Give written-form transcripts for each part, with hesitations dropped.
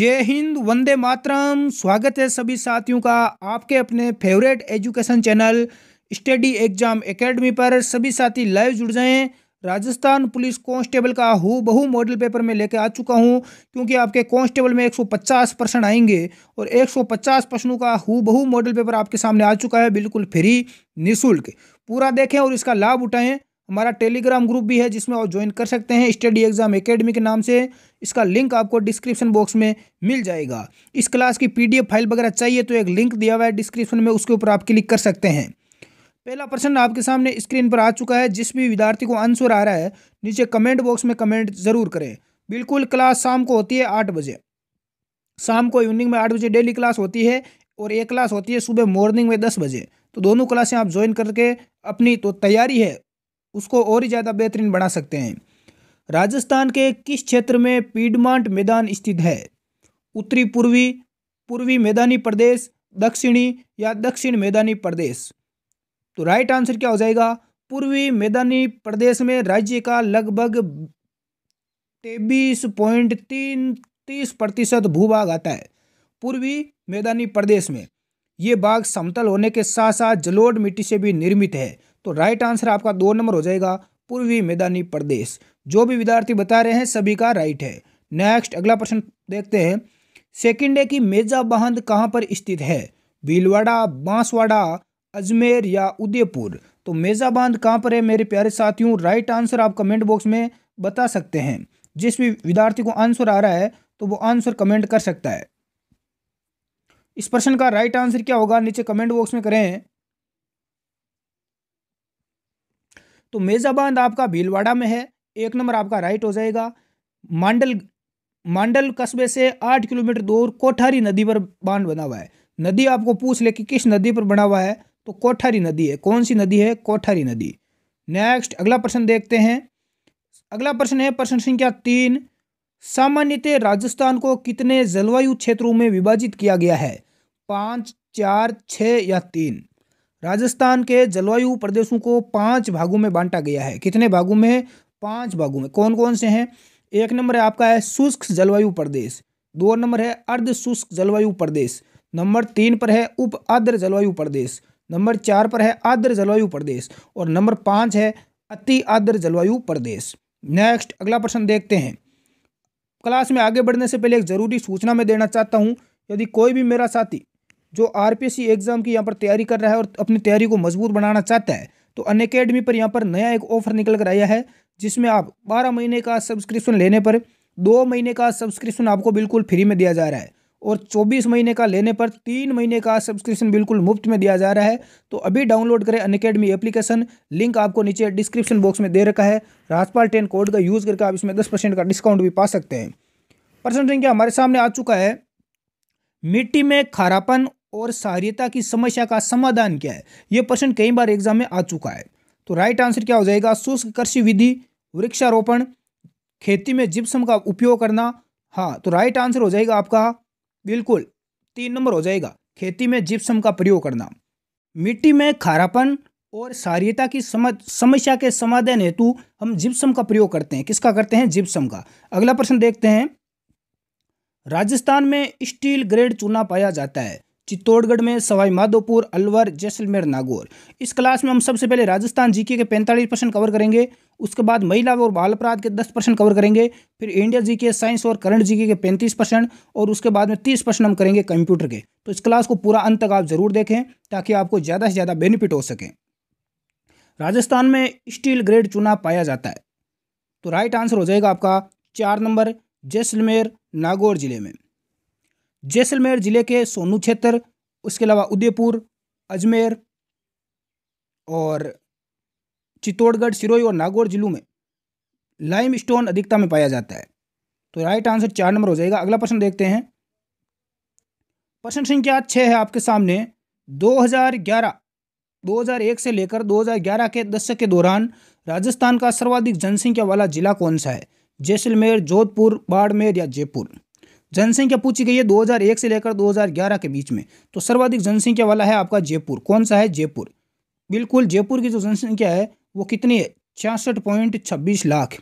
जय हिंद, वंदे मातरम। स्वागत है सभी साथियों का आपके अपने favourite education channel study exam academy पर। सभी साथी लाइव जुड़ जाएं। राजस्थान पुलिस कांस्टेबल का हूबहू मॉडल पेपर में लेके आ चुका हूं, क्योंकि आपके कांस्टेबल में 150 प्रश्न आएंगे और 150 प्रश्नों का हूबहू मॉडल पेपर आपके सामने आ चुका है, बिल्कुल फ्री निःशुल्क। पूरा देखें और इसका लाभ उठाएं। हमारा टेलीग्राम ग्रुप भी है जिसमें आप ज्वाइन कर सकते हैं स्टडी एग्जाम एकेडमी के नाम से। इसका लिंक आपको डिस्क्रिप्शन बॉक्स में मिल जाएगा। इस क्लास की पीडीएफ फाइल वगैरह चाहिए तो एक लिंक दिया हुआ है डिस्क्रिप्शन में, उसके ऊपर आप क्लिक कर सकते हैं। पहला प्रश्न आपके सामने स्क्रीन पर आ चुका है। जिस भी विद्यार्थी को आंसर आ रहा है नीचे कमेंट बॉक्स में कमेंट जरूर करें। बिल्कुल क्लास शाम को होती है 8 बजे, शाम को इवनिंग में 8 बजे डेली क्लास होती है, और एक क्लास होती है सुबह मॉर्निंग में 10 बजे। तो दोनों क्लासें आप ज्वाइन करके अपनी तो तैयारी है उसको और ही ज़्यादा बेहतरीन बना सकते हैं। राजस्थान के किस क्षेत्र में पीडमांट मैदान स्थित है? उत्तरी पूर्वी, पूर्वी मैदानी प्रदेश, दक्षिणी या दक्षिण मैदानी प्रदेश? तो राइट आंसर क्या हो जाएगा? पूर्वी मैदानी प्रदेश में राज्य का लगभग 23.33% भूभाग आता है। पूर्वी मैदानी प्रदेश में ये भाग समतल होने के साथ साथ जलोढ़ मिट्टी से भी निर्मित है। तो राइट आंसर आपका 2 नंबर हो जाएगा, पूर्वी मैदानी प्रदेश। जो भी विद्यार्थी बता रहे हैं सभी का राइट है। नेक्स्ट अगला प्रश्न देखते हैं। सेकंडे की मेजा बांध कहाँ पर स्थित है? भीलवाड़ा, बांसवाड़ा, अजमेर या उदयपुर? तो मेजा बांध कहाँ पर है मेरे प्यारे साथियों? राइट आंसर आप कमेंट बॉक्स में बता सकते हैं। जिस भी विद्यार्थी को आंसर आ रहा है तो वो आंसर कमेंट कर सकता है। इस प्रश्न का राइट आंसर क्या होगा नीचे कमेंट बॉक्स में करें। तो मेजा बांध आपका भीलवाड़ा में है, 1 नंबर आपका राइट हो जाएगा। मांडल कस्बे से 8 किलोमीटर दूर कोठारी नदी पर बांध बना हुआ है। नदी आपको पूछ ले कि किस नदी पर बना हुआ है, तो कोठारी नदी है। कौन सी नदी है? कोठारी नदी। नेक्स्ट अगला प्रश्न देखते हैं। अगला प्रश्न है प्रश्न संख्या 3। सामान्यतः राजस्थान को कितने जलवायु क्षेत्रों में विभाजित किया गया है? 5, 4, 6 या 3? राजस्थान के जलवायु प्रदेशों को 5 भागों में बांटा गया है। कितने भागों में? 5 भागों में। कौन कौन से हैं? 1 नंबर है आपका है शुष्क जलवायु प्रदेश, 2 नंबर है अर्ध शुष्क जलवायु प्रदेश, नंबर 3 पर है उप आर्द्र जलवायु प्रदेश, नंबर 4 पर है आर्द्र जलवायु प्रदेश, और नंबर 5 है अति आर्द्र जलवायु प्रदेश। नेक्स्ट अगला प्रश्न देखते हैं। क्लास में आगे बढ़ने से पहले एक जरूरी सूचना मैं देना चाहता हूं। यदि कोई भी मेरा साथी जो आरपीएससी एग्जाम की यहाँ पर तैयारी कर रहा है और अपनी तैयारी को मजबूत बनाना चाहता है, तो अनअकैडमी पर यहाँ पर नया एक ऑफर निकल कर आया है, जिसमें आप 12 महीने का सब्सक्रिप्शन लेने पर 2 महीने का सब्सक्रिप्शन आपको बिल्कुल फ्री में दिया जा रहा है, और 24 महीने का लेने पर 3 महीने का सब्सक्रिप्शन बिल्कुल मुफ्त में दिया जा रहा है। तो अभी डाउनलोड करें अनअकैडमी एप्लीकेशन, लिंक आपको नीचे डिस्क्रिप्शन बॉक्स में दे रखा है। राजपाल 10 कोड का यूज़ करके आप इसमें 10% का डिस्काउंट भी पा सकते हैं। प्रश्न संख्या हमारे सामने आ चुका है। मिट्टी में खारापन और क्षारीयता की समस्या का समाधान क्या है? यह प्रश्न कई बार एग्जाम में आ चुका है। तो राइट आंसर क्या हो जाएगा? शुष्क कृषि विधि, वृक्षारोपण, खेती में जिप्सम का उपयोग करना। हाँ, तो राइट आंसर हो जाएगा आपका बिल्कुल 3 नंबर हो जाएगा, खेती में जिप्सम का प्रयोग करना। मिट्टी में खारापन और क्षारीयता की समस्या के समाधान हेतु हम जिप्सम का प्रयोग करते हैं। किसका करते हैं? जिप्सम का। अगला प्रश्न देखते हैं। राजस्थान में स्टील ग्रेड चूना पाया जाता है। चित्तौड़गढ़ में, सवाई माधोपुर, अलवर, जैसलमेर, नागौर। इस क्लास में हम सबसे पहले राजस्थान जीके के 45% कवर करेंगे, उसके बाद महिला और बाल अपराध के 10% कवर करेंगे, फिर इंडिया जीके, साइंस और करंट जीके के 35%, और उसके बाद में 30% हम करेंगे कंप्यूटर के। तो इस क्लास को पूरा अंत तक आप जरूर देखें ताकि आपको ज़्यादा से ज़्यादा बेनिफिट हो सके। राजस्थान में स्टील ग्रेड चूना पाया जाता है, तो राइट आंसर हो जाएगा आपका 4 नंबर, जैसलमेर, नागौर जिले में। जैसलमेर जिले के सोनू क्षेत्र, उसके अलावा उदयपुर, अजमेर और चित्तौड़गढ़, सिरोही और नागौर जिलों में लाइमस्टोन अधिकता में पाया जाता है। तो राइट आंसर 4 नंबर हो जाएगा। अगला प्रश्न देखते हैं। प्रश्न संख्या 6 है आपके सामने। 2001 से लेकर 2011 के दशक के दौरान राजस्थान का सर्वाधिक जनसंख्या वाला जिला कौन सा है? जैसलमेर, जोधपुर, बाड़मेर या जयपुर? जनसंख्या पूछी गई है 2001 से लेकर 2011 के बीच में, तो सर्वाधिक जनसंख्या वाला है आपका जयपुर। कौन सा है? जयपुर। बिल्कुल, जयपुर की जो जनसंख्या है वो कितनी है? 66.26 लाख।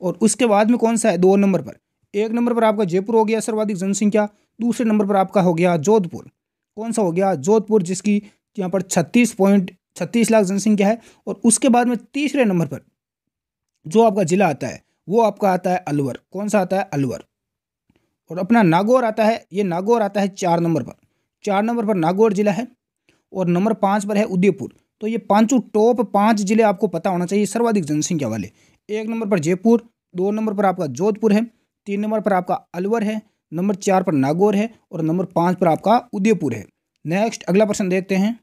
और उसके बाद में कौन सा है 2 नंबर पर? एक नंबर पर आपका जयपुर हो गया सर्वाधिक जनसंख्या, दूसरे नंबर पर आपका हो गया जोधपुर। कौन सा हो गया? जोधपुर, जिसकी यहाँ पर 36.36 लाख जनसंख्या है। और उसके बाद में तीसरे नंबर पर जो आपका जिला आता है वो आपका आता है अलवर। कौन सा आता है? अलवर। और अपना नागौर आता है, ये नागौर आता है 4 नंबर पर। 4 नंबर पर नागौर जिला है और नंबर 5 पर है उदयपुर। तो ये पांचों टॉप 5 जिले आपको पता होना चाहिए सर्वाधिक जनसंख्या वाले। 1 नंबर पर जयपुर, 2 नंबर पर आपका जोधपुर है, 3 नंबर पर आपका अलवर है, नंबर 4 पर नागौर है और नंबर 5 पर आपका उदयपुर है। नेक्स्ट अगला प्रश्न देखते हैं।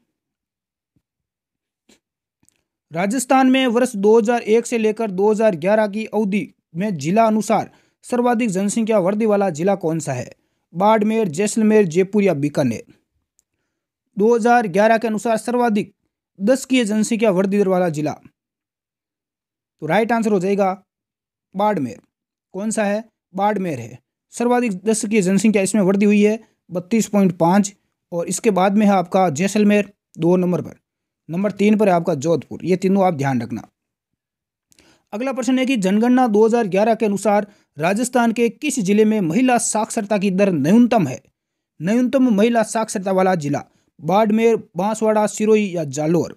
राजस्थान में वर्ष 2001 से लेकर 2011 की अवधि में जिला अनुसार सर्वाधिक जनसंख्या वृद्धि वाला जिला कौन सा है? बाड़मेर, जैसलमेर, जयपुर या बीकानेर? 2011 के अनुसार सर्वाधिक 10 की जनसंख्या वृद्धि दर वाला जिला, तो राइट आंसर हो जाएगा बाड़मेर। कौन सा है? बाड़मेर है। सर्वाधिक 10 की जनसंख्या इसमें वृद्धि हुई है 32.5। और इसके बाद में है आपका जैसलमेर 2 नंबर पर, नंबर 3 पर है आपका जोधपुर। ये तीनों आप ध्यान रखना। अगला प्रश्न है कि जनगणना 2011 के अनुसार राजस्थान के किस जिले में महिला साक्षरता की दर न्यूनतम है? न्यूनतम महिला साक्षरता वाला जिला बाड़मेर, बांसवाड़ा, सिरोही या जालोर?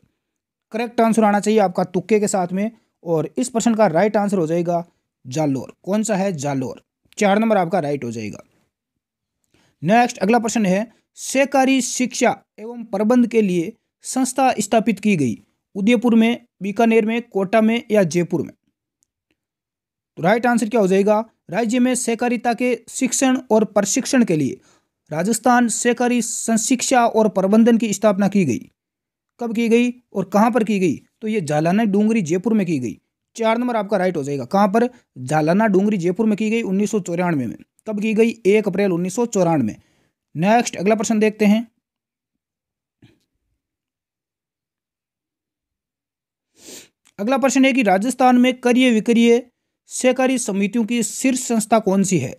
करेक्ट आंसर आना चाहिए आपका तुक्के के साथ में। और इस प्रश्न का राइट आंसर हो जाएगा जालोर। कौन सा है? जालोर। 4 नंबर आपका राइट हो जाएगा। नेक्स्ट अगला प्रश्न है, सहकारी शिक्षा एवं प्रबंध के लिए संस्था स्थापित की गई उदयपुर में, बीकानेर में, कोटा में या जयपुर में? तो राइट आंसर क्या हो जाएगा? राज्य में सहकारिता के शिक्षण और प्रशिक्षण के लिए राजस्थान सहकारी संशिक्षा और प्रबंधन की स्थापना की गई। कब की गई और कहां पर की गई? तो ये झालाना डूंगरी जयपुर में की गई। 4 नंबर आपका राइट हो जाएगा। कहां पर? झालाना डूंगरी जयपुर में की गई 1994 में। कब की गई? 1 अप्रैल 1994 में। नेक्स्ट अगला प्रश्न देखते हैं। अगला प्रश्न है कि राजस्थान में क्रय विक्रय सहकारी समितियों की शीर्ष संस्था कौन सी है?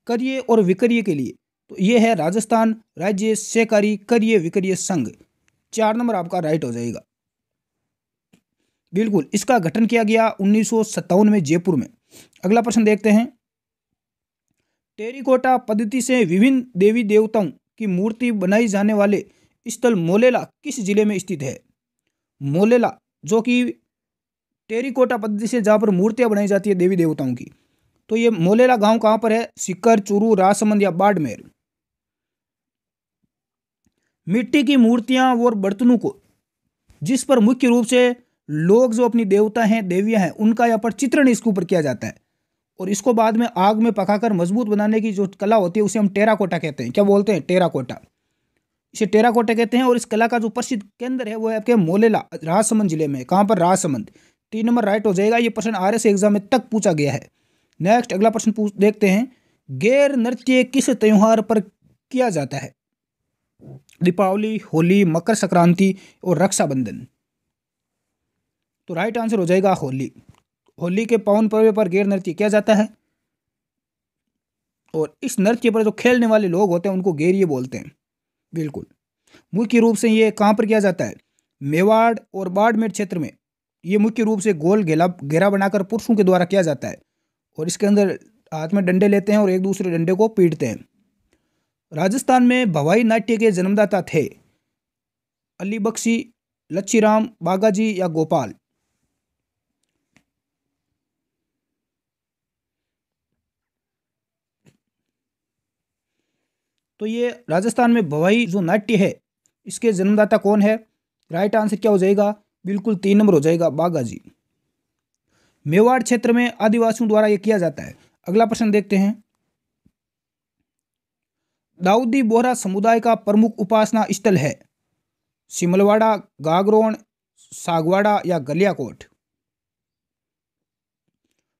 क्रय और विक्रय के लिए तो ये है राजस्थान राज्य सहकारी क्रय विक्रय संघ। 4 नंबर आपका राइट हो जाएगा। बिल्कुल, इसका गठन किया गया 1957 में जयपुर में। अगला प्रश्न देखते हैं। टेरिकोटा पद्धति से विभिन्न देवी देवताओं की मूर्ति बनाई जाने वाले स्थल मोलेला किस जिले में स्थित है? मोलेला, जो कि टेरिकोटा पद्धति से जहाँ पर मूर्तियां बनाई जाती है देवी देवताओं की, तो ये मोलेला गांव कहाँ पर है? सीकर, चूरू, राजसमंद या बाड़मेर? मिट्टी की मूर्तियां और बर्तनों को जिस पर मुख्य रूप से लोग जो अपनी देवता हैं, देवियां हैं, उनका यहाँ पर चित्रण इसके ऊपर किया जाता है। और इसको बाद में आग में पकाकर मजबूत बनाने की जो कला होती है उसे हम टेराकोटा कहते हैं। क्या बोलते हैं? टेराकोटा। इसे टेराकोटा कहते हैं। और इस कला का जो प्रसिद्ध केंद्र है वो है आपके मोलेला, राजसमंद जिले में। कहाँ पर? राजसमंद। 3 नंबर राइट हो जाएगा। ये प्रश्न RS एग्जाम में तक पूछा गया है। नेक्स्ट अगला प्रश्न देखते हैं। गैर नृत्य किस त्योहार पर किया जाता है? दीपावली, होली, मकर संक्रांति और रक्षाबंधन? तो राइट आंसर हो जाएगा होली। होली के पावन पर्व पर गैर नृत्य किया जाता है। और इस नृत्य पर जो खेलने वाले लोग होते हैं उनको गैरिये बोलते हैं। बिल्कुल, मुख्य रूप से ये कहाँ पर किया जाता है? मेवाड़ और बाड़मेर क्षेत्र में ये मुख्य रूप से गोल घेरा बनाकर पुरुषों के द्वारा किया जाता है। और इसके अंदर हाथ में डंडे लेते हैं और एक दूसरे डंडे को पीटते हैं। राजस्थान में भवाई नाट्य के जन्मदाता थे अली बख्शी, लच्छीराम, बागाजी या गोपाल? तो ये राजस्थान में भवाई जो नाट्य है इसके जन्मदाता कौन है? राइट आंसर क्या हो जाएगा? बिल्कुल 3 नंबर हो जाएगा, बागाजी। मेवाड़ क्षेत्र में आदिवासियों द्वारा यह किया जाता है। अगला प्रश्न देखते हैं। दाऊदी बोहरा समुदाय का प्रमुख उपासना स्थल है सिमलवाड़ा, गागरोन, सागवाड़ा या गलियाकोट?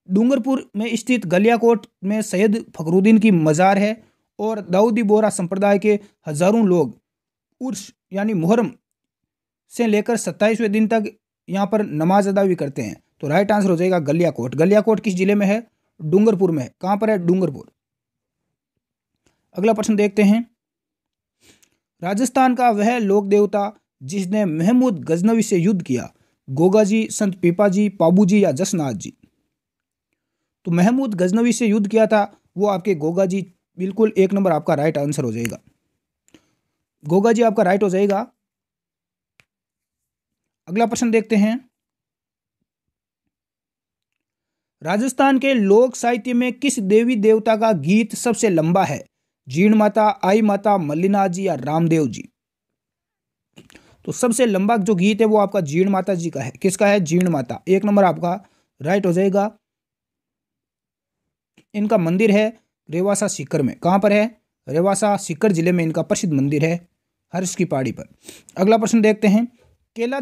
डूंगरपुर में स्थित गलियाकोट में सैयद फखरुद्दीन की मजार है। और दाऊदी बोहरा संप्रदाय के हजारों लोग उर्स यानी मुहर्रम से लेकर 27वें दिन तक यहाँ पर नमाज अदा भी करते हैं। तो राइट आंसर हो जाएगा गलियाकोट। गलियाकोट किस जिले में है? डूंगरपुर में है। कहाँ पर है? डूंगरपुर। अगला प्रश्न देखते हैं। राजस्थान का वह लोक देवता जिसने महमूद गजनवी से युद्ध किया, गोगा जी, संत पीपा जी, पाबू जी या जसनाथ जी? तो महमूद गजनवी से युद्ध किया था वो आपके गोगा जी। बिल्कुल 1 नंबर आपका राइट आंसर हो जाएगा। गोगा जी आपका राइट हो जाएगा। अगला प्रश्न देखते हैं। राजस्थान के लोक साहित्य में किस देवी देवता का गीत सबसे लंबा है? जीण माता, आई माता, मल्लिनाथ जी या रामदेव जी? तो सबसे लंबा जो गीत है वो आपका जीण माता जी का है। किसका है? जीण माता। 1 नंबर आपका राइट हो जाएगा। इनका मंदिर है रेवासा सीकर में। कहां पर है? रेवासा सीकर जिले में इनका प्रसिद्ध मंदिर है, हर्ष की पहाड़ी पर। अगला प्रश्न देखते हैं। केला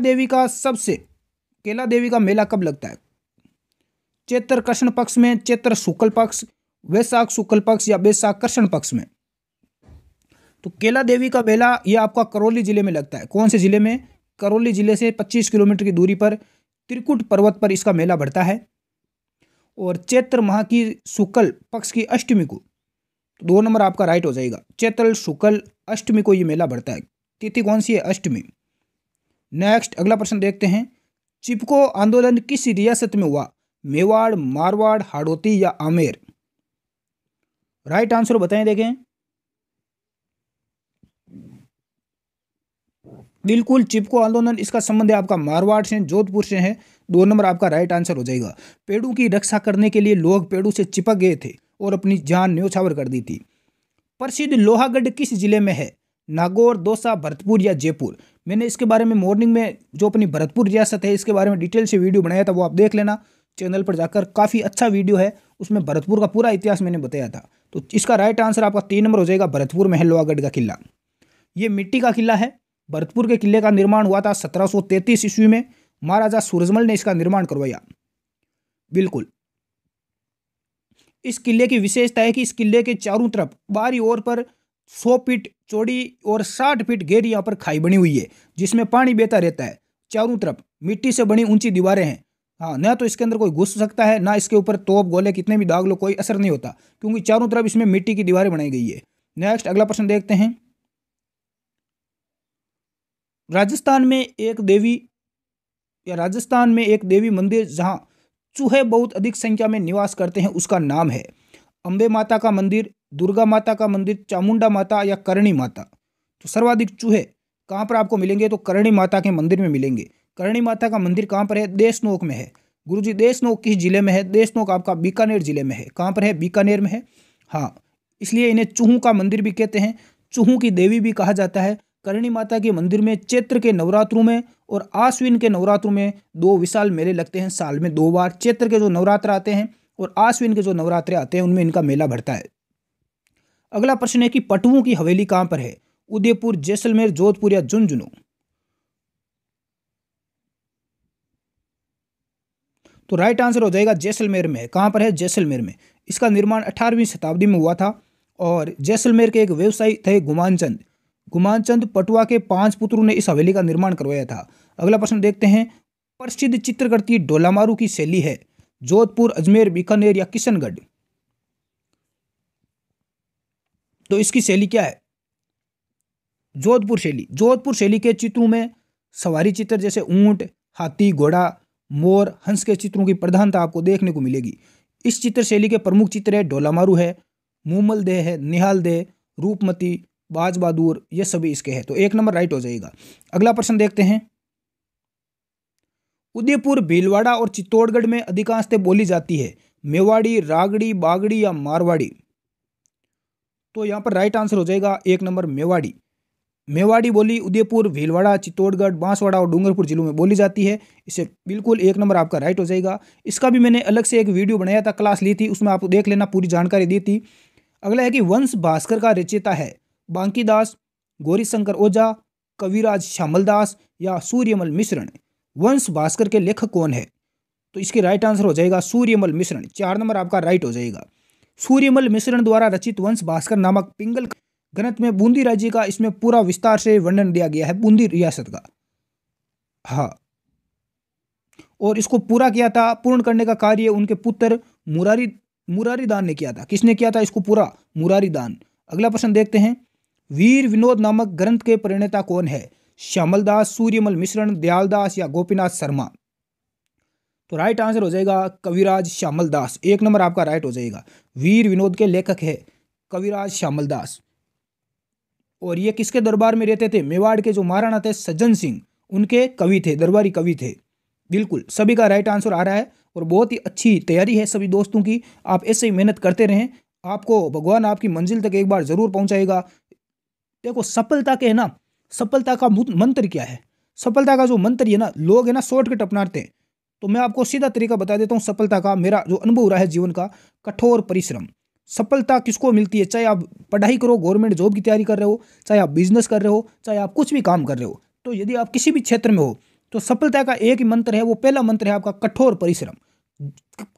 देवी का मेला कब लगता है? चैत्र कृष्ण पक्ष में, चैत्र शुक्ल पक्ष, वैशाख शुक्ल पक्ष या वैशाख कृष्ण पक्ष में? तो केला देवी का मेला ये आपका करौली जिले में लगता है। कौन से जिले में? करौली जिले से 25 किलोमीटर की दूरी पर त्रिकुट पर्वत पर इसका मेला बढ़ता है। और चैत्र माह की शुक्ल पक्ष की अष्टमी को, तो 2 नंबर आपका राइट हो जाएगा। चैत्र शुक्ल अष्टमी को ये मेला बढ़ता है। तिथि कौन सी है? अष्टमी। नेक्स्ट अगला प्रश्न देखते हैं। चिपको आंदोलन किस रियासत में हुआ? मेवाड़, मारवाड़, हाड़ौती या आमेर? राइट आंसर बताएं। देखें, बिल्कुल चिपको आंदोलन इसका संबंध है आपका मारवाड़ से, जोधपुर से है। 2 नंबर आपका राइट आंसर हो जाएगा। पेड़ों की रक्षा करने के लिए लोग पेड़ों से चिपक गए थे और अपनी जान न्योछावर कर दी थी। प्रसिद्ध लोहागढ़ किस जिले में है? नागौर, दौसा, भरतपुर या जयपुर? मैंने इसके बारे में मॉर्निंग में जो अपनी भरतपुर रियासत है इसके बारे में डिटेल से वीडियो बनाया था, वो आप देख लेना चैनल पर जाकर। काफ़ी अच्छा वीडियो है, उसमें भरतपुर का पूरा इतिहास मैंने बताया था। तो इसका राइट आंसर आपका 3 नंबर हो जाएगा। भरतपुर में है लोहागढ़ का किला। ये मिट्टी का किला है। भरतपुर के किले का निर्माण हुआ था 1733 ईस्वी में। महाराजा सूरजमल ने इसका निर्माण करवाया। बिल्कुल। इस किले की विशेषता है कि इस किले के चारों तरफ बाहरी ओर पर 100 फीट चौड़ी और 60 फीट गहरी यहाँ पर खाई बनी हुई है, जिसमें पानी बहता रहता है। चारों तरफ मिट्टी से बनी ऊंची दीवारें हैं। हाँ, ना तो इसके अंदर कोई घुस सकता है, ना इसके ऊपर तोप गोले कितने भी दाग लो कोई असर नहीं होता, क्योंकि चारों तरफ इसमें मिट्टी की दीवारें बनाई गई है। नेक्स्ट अगला प्रश्न देखते हैं। राजस्थान में एक देवी मंदिर जहां चूहे बहुत अधिक संख्या में निवास करते हैं उसका नाम है? अंबे माता का मंदिर, दुर्गा माता का मंदिर, चामुंडा माता या करणी माता? तो सर्वाधिक चूहे कहां पर आपको मिलेंगे? तो करणी माता के मंदिर में मिलेंगे। करणी माता का मंदिर कहां पर है? देशनोक में है। गुरुजी देशनोक किस जिले में है? देशनोक आपका बीकानेर जिले में है। कहां पर है? बीकानेर में है। हाँ, इसलिए इन्हें चूहों का मंदिर भी कहते हैं, चूहों की देवी भी कहा जाता है। करणी माता के मंदिर में चैत्र के नवरात्रों में और आश्विन के नवरात्रों में 2 विशाल मेले लगते हैं, साल में 2 बार। चैत्र के जो नवरात्र आते हैं और आश्विन के जो नवरात्रे आते हैं उनमें इनका मेला बढ़ता है। अगला प्रश्न है कि पटुओं की हवेली कहां पर है? उदयपुर, जैसलमेर, जोधपुर या झुंझुनू? तो राइट आंसर हो जाएगा जैसलमेर में है। कहां पर है? जैसलमेर में। इसका निर्माण 18वीं शताब्दी में हुआ था और जैसलमेर के एक व्यवसायी थे गुमानचंद पटुआ के 5 पुत्रों ने इस हवेली का निर्माण करवाया था। अगला प्रश्न देखते हैं। प्रसिद्ध चित्रकृति डोलामारू की शैली है जोधपुर, अजमेर, बीकानेर या किशनगढ़? तो इसकी शैली क्या है? जोधपुर शैली। जोधपुर शैली के चित्रों में सवारी चित्र जैसे ऊंट, हाथी, घोड़ा, मोर, हंस के चित्रों की प्रधानता आपको देखने को मिलेगी। इस चित्र शैली के प्रमुख चित्र है डोलामारू है, मूमल देह है, निहाल देह, रूपमती, बाज बहादुर, ये सभी इसके हैं। तो 1 नंबर राइट हो जाएगा। अगला प्रश्न देखते हैं। उदयपुर, भीलवाड़ा और चित्तौड़गढ़ में अधिकांशतः बोली जाती है मेवाड़ी, रागड़ी, बागड़ी या मारवाड़ी? तो यहां पर राइट आंसर हो जाएगा 1 नंबर मेवाड़ी। मेवाड़ी बोली उदयपुर, भीलवाड़ा, चित्तौड़गढ़, बांसवाड़ा और डूंगरपुर जिलों में बोली जाती है। इसे बिल्कुल 1 नंबर आपका राइट हो जाएगा। इसका भी मैंने अलग से एक वीडियो बनाया था, क्लास ली थी, उसमें आप देख लेना, पूरी जानकारी दी थी। अगला है कि वंश भास्कर का रचयिता है बांकीदास, गौरीशंकर ओझा, कविराज श्यामलदास या सूर्यमल मिश्रण? वंश भास्कर के लेखक कौन है? तो इसके राइट आंसर हो जाएगा सूर्यमल मिश्रण। 4 नंबर आपका राइट हो जाएगा। सूर्यमल मिश्रण द्वारा रचित वंश भास्कर नामक पिंगल ग्रंथ में बूंदी राज्य का इसमें पूरा विस्तार से वर्णन दिया गया है, बूंदी रियासत का। हाँ, और इसको पूरा किया था, पूर्ण करने का कार्य उनके पुत्र मुरारी दान ने किया था। किसने किया था इसको पूरा? मुरारी दान। अगला प्रश्न देखते हैं। वीर विनोद नामक ग्रंथ के प्रणेता कौन है? श्यामलदास, सूर्यमल मिश्रण, दयालदास या गोपीनाथ शर्मा? तो राइट आंसर हो जाएगा कविराज श्यामल दास। 1 नंबर आपका राइट हो जाएगा। वीर विनोद के लेखक है कविराज श्यामल दास। और ये किसके दरबार में रहते थे? मेवाड़ के जो महाराणा थे सज्जन सिंह, उनके कवि थे, दरबारी कवि थे। बिल्कुल सभी का राइट आंसर आ रहा है और बहुत ही अच्छी तैयारी है सभी दोस्तों की। आप ऐसे ही मेहनत करते रहें, आपको भगवान आपकी मंजिल तक एक बार जरूर पहुंचाएगा। देखो सफलता के है ना, सफलता का मंत्र क्या है? सफलता का जो मंत्र है ना, लोग है ना शॉर्टकट अपनाते हैं। तो मैं आपको सीधा तरीका बता देता हूँ सफलता का। मेरा जो अनुभव रहा है जीवन का, कठोर परिश्रम। सफलता किसको मिलती है? चाहे आप पढ़ाई करो, गवर्नमेंट जॉब की तैयारी कर रहे हो, चाहे आप बिजनेस कर रहे हो, चाहे आप कुछ भी काम कर रहे हो, तो यदि आप किसी भी क्षेत्र में हो तो सफलता का एक ही मंत्र है। वो पहला मंत्र है आपका कठोर परिश्रम।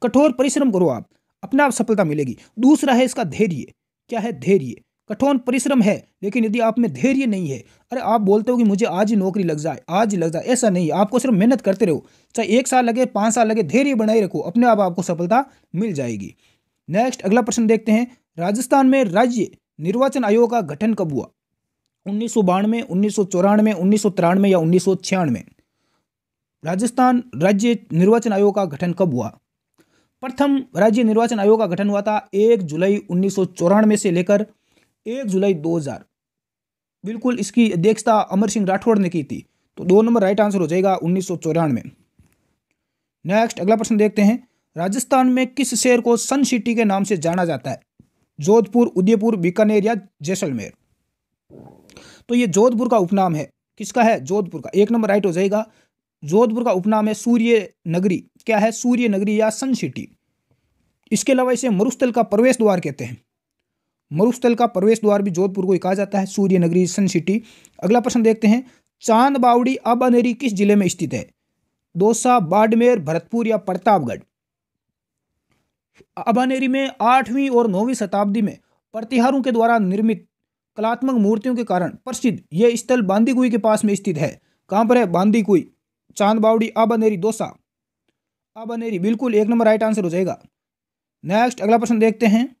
कठोर परिश्रम करो आप, अपने आप सफलता मिलेगी। दूसरा है इसका धैर्य। क्या है? धैर्य। कठोर परिश्रम है लेकिन यदि आप में धैर्य नहीं है, अरे आप बोलते हो कि मुझे आज ही नौकरी लग जाए, आज ही लग जाए, ऐसा नहीं। आपको सिर्फ मेहनत करते रहो, चाहे 1 साल लगे, 5 साल लगे, धैर्य बनाए रखो, अपने आप आपको सफलता मिल जाएगी। नेक्स्ट अगला प्रश्न देखते हैं। राजस्थान में राज्य निर्वाचन आयोग का गठन कब हुआ? 1992, 1994, 1993 या 1996? राजस्थान राज्य निर्वाचन आयोग का गठन कब हुआ? प्रथम राज्य निर्वाचन आयोग का गठन हुआ था 1 जुलाई 1994 से लेकर 1 जुलाई 2000। बिल्कुल इसकी अध्यक्षता अमर सिंह राठौड़ ने की थी। तो 2 नंबर राइट आंसर हो जाएगा 1994। नेक्स्ट अगला प्रश्न देखते हैं। राजस्थान में किस शहर को सन सिटी के नाम से जाना जाता है? जोधपुर, उदयपुर, बीकानेर या जैसलमेर? तो ये जोधपुर का उपनाम है। किसका है? जोधपुर का। 1 नंबर राइट हो जाएगा। जोधपुर का उपनाम है सूर्य नगरी। क्या है? सूर्य नगरी या सन सिटी। इसके अलावा इसे मरुस्थल का प्रवेश द्वार कहते हैं। मरुस्थल का प्रवेश द्वार भी जोधपुर को ही कहा जाता है, सूर्य नगरी, सन सिटी। अगला प्रश्न देखते हैं। चांद बावड़ी आबानेरी किस जिले में स्थित है? दौसा, बाड़मेर, भरतपुर या प्रतापगढ़? आबानेरी में 8वीं और 9वीं शताब्दी में प्रतिहारों के द्वारा निर्मित कलात्मक मूर्तियों के कारण प्रसिद्ध यह स्थल बांदीकुई के पास में स्थित है। कहां पर है? बांदीकुई। चांद बावड़ी, आबानेरी, दौसा। आबानेरी बिल्कुल 1 नंबर राइट आंसर हो जाएगा। नेक्स्ट अगला प्रश्न देखते हैं।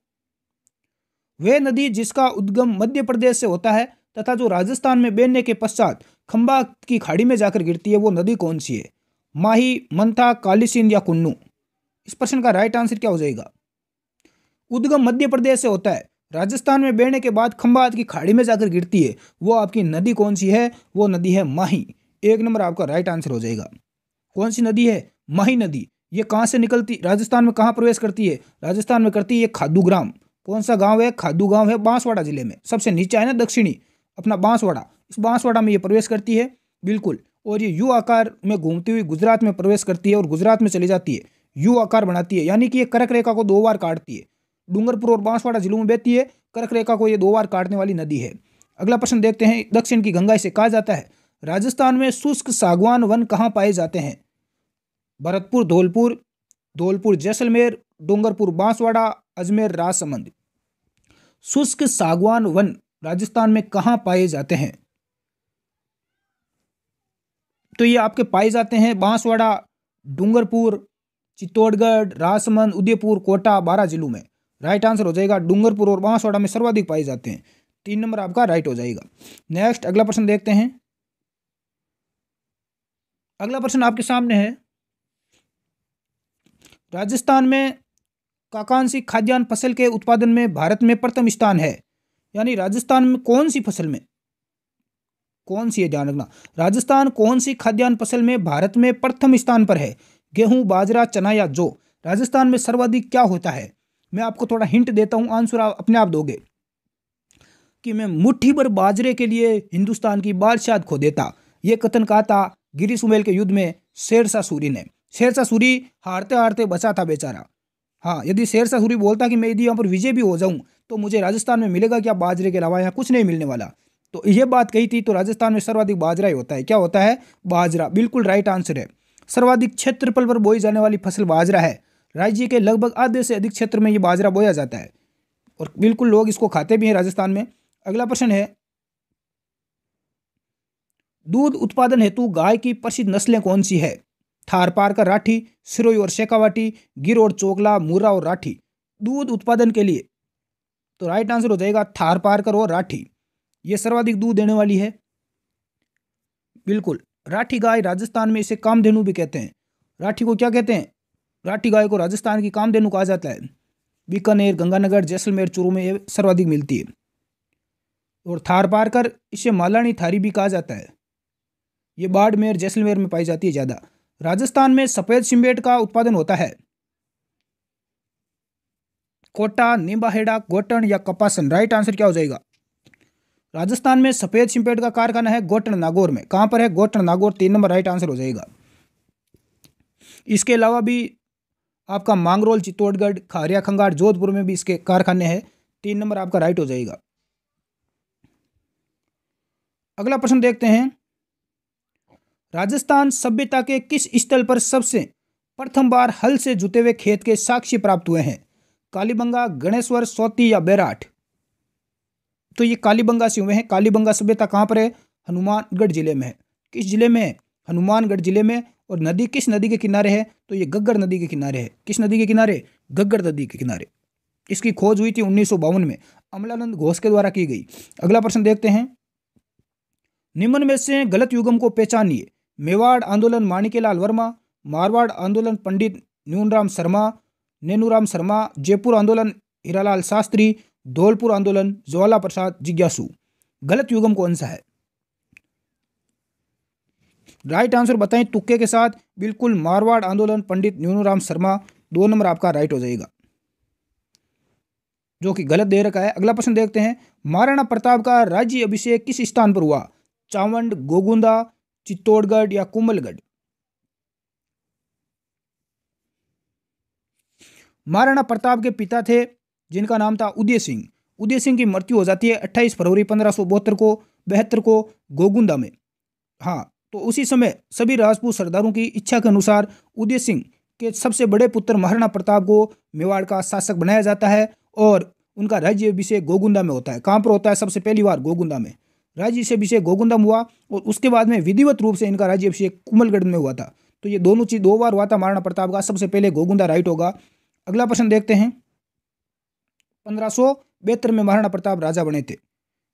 वे नदी जिसका उद्गम मध्य प्रदेश से होता है तथा जो राजस्थान में बहने के पश्चात खंबा की खाड़ी में जाकर गिरती है, वो नदी कौन सी है? माही, मंथा, काली सिंध या कुन्नू? इस प्रश्न का राइट आंसर क्या हो जाएगा? उद्गम मध्य प्रदेश से होता है, राजस्थान में बहने के बाद खंबात की खाड़ी में जाकर गिरती है, वो आपकी नदी कौन सी है? वो नदी है माही। 1 नंबर आपका राइट आंसर हो जाएगा। कौन सी नदी है? माही नदी। ये कहाँ से निकलती, राजस्थान में कहाँ प्रवेश करती है? राजस्थान में करती है खादूग्राम। कौन सा गांव है? खादू गांव है, बांसवाड़ा जिले में। सबसे नीचे है ना दक्षिणी अपना बांसवाड़ा, इस बांसवाड़ा में ये प्रवेश करती है। बिल्कुल। और ये यू आकार में घूमती हुई गुजरात में प्रवेश करती है और गुजरात में चली जाती है, यू आकार बनाती है, यानी कि ये कर्क रेखा को 2 बार काटती है। डूंगरपुर और बांसवाड़ा जिलों में बहती है, कर्क रेखा को ये 2 बार काटने वाली नदी है। अगला प्रश्न देखते हैं। दक्षिण की गंगा इसे कहा जाता है। राजस्थान में शुष्क सागवान वन कहाँ पाए जाते हैं? भरतपुर, धौलपुर, धौलपुर जैसलमेर, डूंगरपुर बांसवाड़ा, अजमेर राजसमंद? शुष्क सागवान वन राजस्थान में कहाँ पाए जाते हैं? तो ये आपके पाए जाते हैं बांसवाड़ा, डूंगरपुर, चित्तौड़गढ़, राजसमंद, उदयपुर, कोटा, 12 जिलों में। राइट आंसर हो जाएगा डूंगरपुर और बांसवाड़ा में सर्वाधिक पाए जाते हैं। 3 नंबर आपका राइट हो जाएगा। नेक्स्ट अगला प्रश्न देखते हैं। अगला प्रश्न आपके सामने है। राजस्थान में काकांशी खाद्यान्न फसल के उत्पादन में भारत में प्रथम स्थान है। यानी राजस्थान में कौन सी फसल में, कौन सी है ध्यान रखना, राजस्थान कौन सी खाद्यान्न फसल में भारत में प्रथम स्थान पर है? गेहूं, बाजरा, चना या जौ? राजस्थान में सर्वाधिक क्या होता है? मैं आपको थोड़ा हिंट देता हूं, आंसर आप अपने आप दोगे कि मैं मुट्ठी भर बाजरे के लिए हिंदुस्तान की बादशाह खो देता। यह कथन कहा था गिरी सुमेल के युद्ध में शेरशाह सूरी ने। शेरशाह सूरी हारते हारते बचा था बेचारा। हाँ, यदि शेरशाह सूरी बोलता कि मैं यदि यहाँ पर विजय भी हो जाऊं तो मुझे राजस्थान में मिलेगा क्या? बाजरे के अलावा यहाँ कुछ नहीं मिलने वाला। तो यह बात कही थी। तो राजस्थान में सर्वाधिक बाजरा ही होता है। क्या होता है? बाजरा। बिल्कुल राइट आंसर है। सर्वाधिक क्षेत्रफल पर बोई जाने वाली फसल बाजरा है। राज्य के लगभग आधे से अधिक क्षेत्र में ये बाजरा बोया जाता है और बिल्कुल लोग इसको खाते भी हैं राजस्थान में। अगला प्रश्न है। दूध उत्पादन हेतु गाय की प्रसिद्ध नस्लें कौन सी है? थारपारकर राठी, सिरोही और शेखावाटी, गिर और चोकला, मुर्रा और राठी? दूध उत्पादन के लिए तो राइट आंसर हो जाएगा थारपारकर और राठी। ये सर्वाधिक दूध देने वाली है। बिल्कुल, राठी गाय राजस्थान में इसे कामधेनु भी कहते हैं। राठी को क्या कहते हैं? राठी गाय को राजस्थान की कामधेनु कहा जाता है। बीकानेर, गंगानगर, जैसलमेर, चूरू में ये सर्वाधिक मिलती है। और थार पारकर, इसे मालानी थारी भी कहा जाता है। ये बाड़मेर, जैसलमेर में पाई जाती है ज़्यादा। राजस्थान में सफ़ेद सिम्बेट का उत्पादन होता है। कोटा, निम्बाहेड़ा, गोटन या कपासन। राइट आंसर क्या हो जाएगा? राजस्थान में सफ़ेद सिम्पेट का कारखाना है गोटन नागौर में। कहाँ पर है? Gotan Nagaur. 3 number right answer हो जाएगा। इसके अलावा भी आपका मांगरोल, चित्तौड़गढ़, खारिया, खंगार, जोधपुर में भी इसके कारखाने हैं। 3 नंबर आपका राइट हो जाएगा। अगला प्रश्न देखते हैं। राजस्थान सभ्यता के किस स्थल पर सबसे प्रथम बार हल से जुते हुए खेत के साक्ष्य प्राप्त हुए हैं? कालीबंगा, गणेश्वर, सोती या बैराठ? तो ये कालीबंगा से हुए हैं। कालीबंगा सभ्यता कहाँ पर है? हनुमानगढ़ जिले में है। किस जिले में है? हनुमानगढ़ जिले में। और नदी किस नदी के किनारे है? तो ये घग्गर नदी के किनारे है। किस नदी के किनारे? घग्गर नदी के किनारे। इसकी खोज हुई थी 1952 में, अमलानंद घोष के द्वारा की गई। अगला प्रश्न देखते हैं। निम्न में से गलत युग्म को पहचानिए। मेवाड़ आंदोलन माणिक्यलाल वर्मा, मारवाड़ आंदोलन पंडित नेनूराम शर्मा, जयपुर आंदोलन हीरालाल शास्त्री, धौलपुर आंदोलन ज्वाला प्रसाद जिज्ञासु। गलत युग्म कौन सा है? राइट आंसर बताएं तुक्के के साथ। बिल्कुल मारवाड़ आंदोलन पंडित नेनूराम शर्मा। 2 नंबर आपका राइट हो जाएगा, जो कि गलत दे रखा है। अगला प्रश्न देखते हैं। महाराणा प्रताप का राज्य अभिषेक किस स्थान पर हुआ? चावंड, गोगुंदा, चित्तौड़गढ़ या कुंभलगढ़? महाराणा प्रताप के पिता थे जिनका नाम था उदय सिंह। उदय सिंह की मृत्यु हो जाती है 28 फरवरी 1572 को गोगुंदा में। हाँ, तो उसी समय सभी राजपूत सरदारों की इच्छा के अनुसार उदय सिंह के सबसे बड़े पुत्र महाराणा प्रताप को मेवाड़ का शासक बनाया जाता है और उनका राज्य अभिषेक गोगुंदा में होता है। कहाँ पर होता है? सबसे पहली बार गोगुंदा में। राज्य अभिषेक गोगुंदा में हुआ और उसके बाद में विधिवत रूप से इनका राज्य अभिषेक कुंभलगढ़ में हुआ था। तो ये दोनों चीज 2 बार हुआ था महाराणा प्रताप का। सबसे पहले गोगुंदा राइट होगा। अगला प्रश्न देखते हैं। 1572 में महाराणा प्रताप राजा बने थे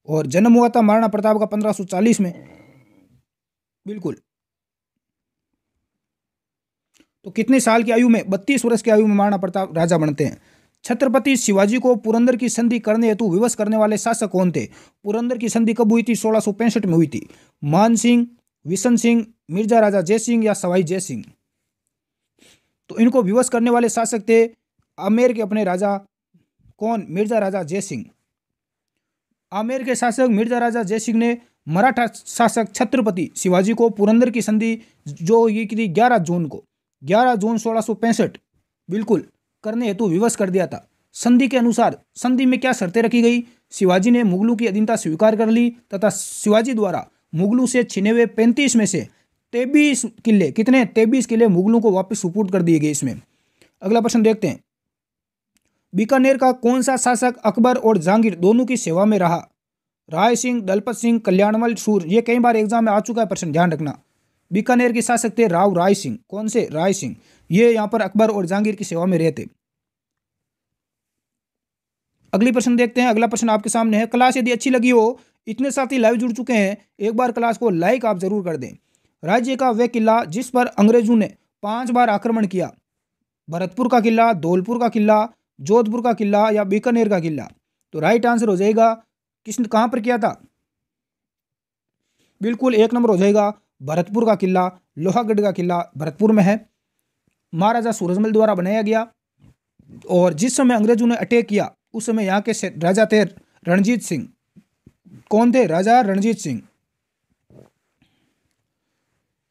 और जन्म हुआ था महाराणा प्रताप का 1540 में। बिल्कुल। तो कितने साल की आयु में? 32 वर्ष की आयु में महाराणा प्रताप राजा बनते हैं। छत्रपति शिवाजी को पुरंदर की संधि करने हेतु विवश करने वाले शासक कौन थे? पुरंदर की संधि कब हुई थी? 1665 में हुई थी। मान सिंह, विशन सिंह, मिर्जा राजा जयसिंह या सवाई जयसिंह? तो इनको विवश करने वाले शासक थे आमेर के अपने राजा। कौन? मिर्जा राजा जयसिंह। आमेर के शासक मिर्जा राजा जयसिंह ने मराठा शासक छत्रपति शिवाजी को पुरंदर की संधि जो ये की थी 11 जून को, 11 जून 1665 बिल्कुल करने हेतु विवश कर दिया था। संधि के अनुसार संधि में क्या शर्तें रखी गई? शिवाजी ने मुगलों की अधीनता स्वीकार कर ली तथा शिवाजी द्वारा मुगलों से छिने हुए 35 में से 23 किले, कितने? 23 किले मुगलों को वापस सुपुर्द कर दिए गए इसमें। अगला प्रश्न देखते हैं। बीकानेर का कौन सा शासक अकबर और जहांगीर दोनों की सेवा में रहा? राय सिंह, दलपत सिंह, कल्याणमल, सूर? ये कई बार एग्जाम में आ चुका है प्रश्न, ध्यान रखना। बीकानेर के शासक थे राव राय सिंह। कौन से? राय सिंह। ये यहां पर अकबर और जहांगीर की सेवा में रहते। अगली प्रश्न देखते हैं। अगला प्रश्न आपके सामने है। क्लास यदि अच्छी लगी हो, इतने साथी लाइव जुड़ चुके हैं, एक बार क्लास को लाइक आप जरूर कर दें। राज्य का वह किला जिस पर अंग्रेजों ने 5 बार आक्रमण किया? भरतपुर का किला, धौलपुर का किला, जोधपुर का किला या बीकानेर का किला? तो राइट आंसर हो जाएगा किसने कहां पर किया था? बिल्कुल 1 नंबर हो जाएगा भरतपुर का किला। लोहागढ़ का किला भरतपुर में है। महाराजा सूरजमल द्वारा बनाया गया और जिस समय अंग्रेजों ने अटैक किया उस समय यहाँ के राजा थे रणजीत सिंह। कौन थे? राजा रणजीत सिंह।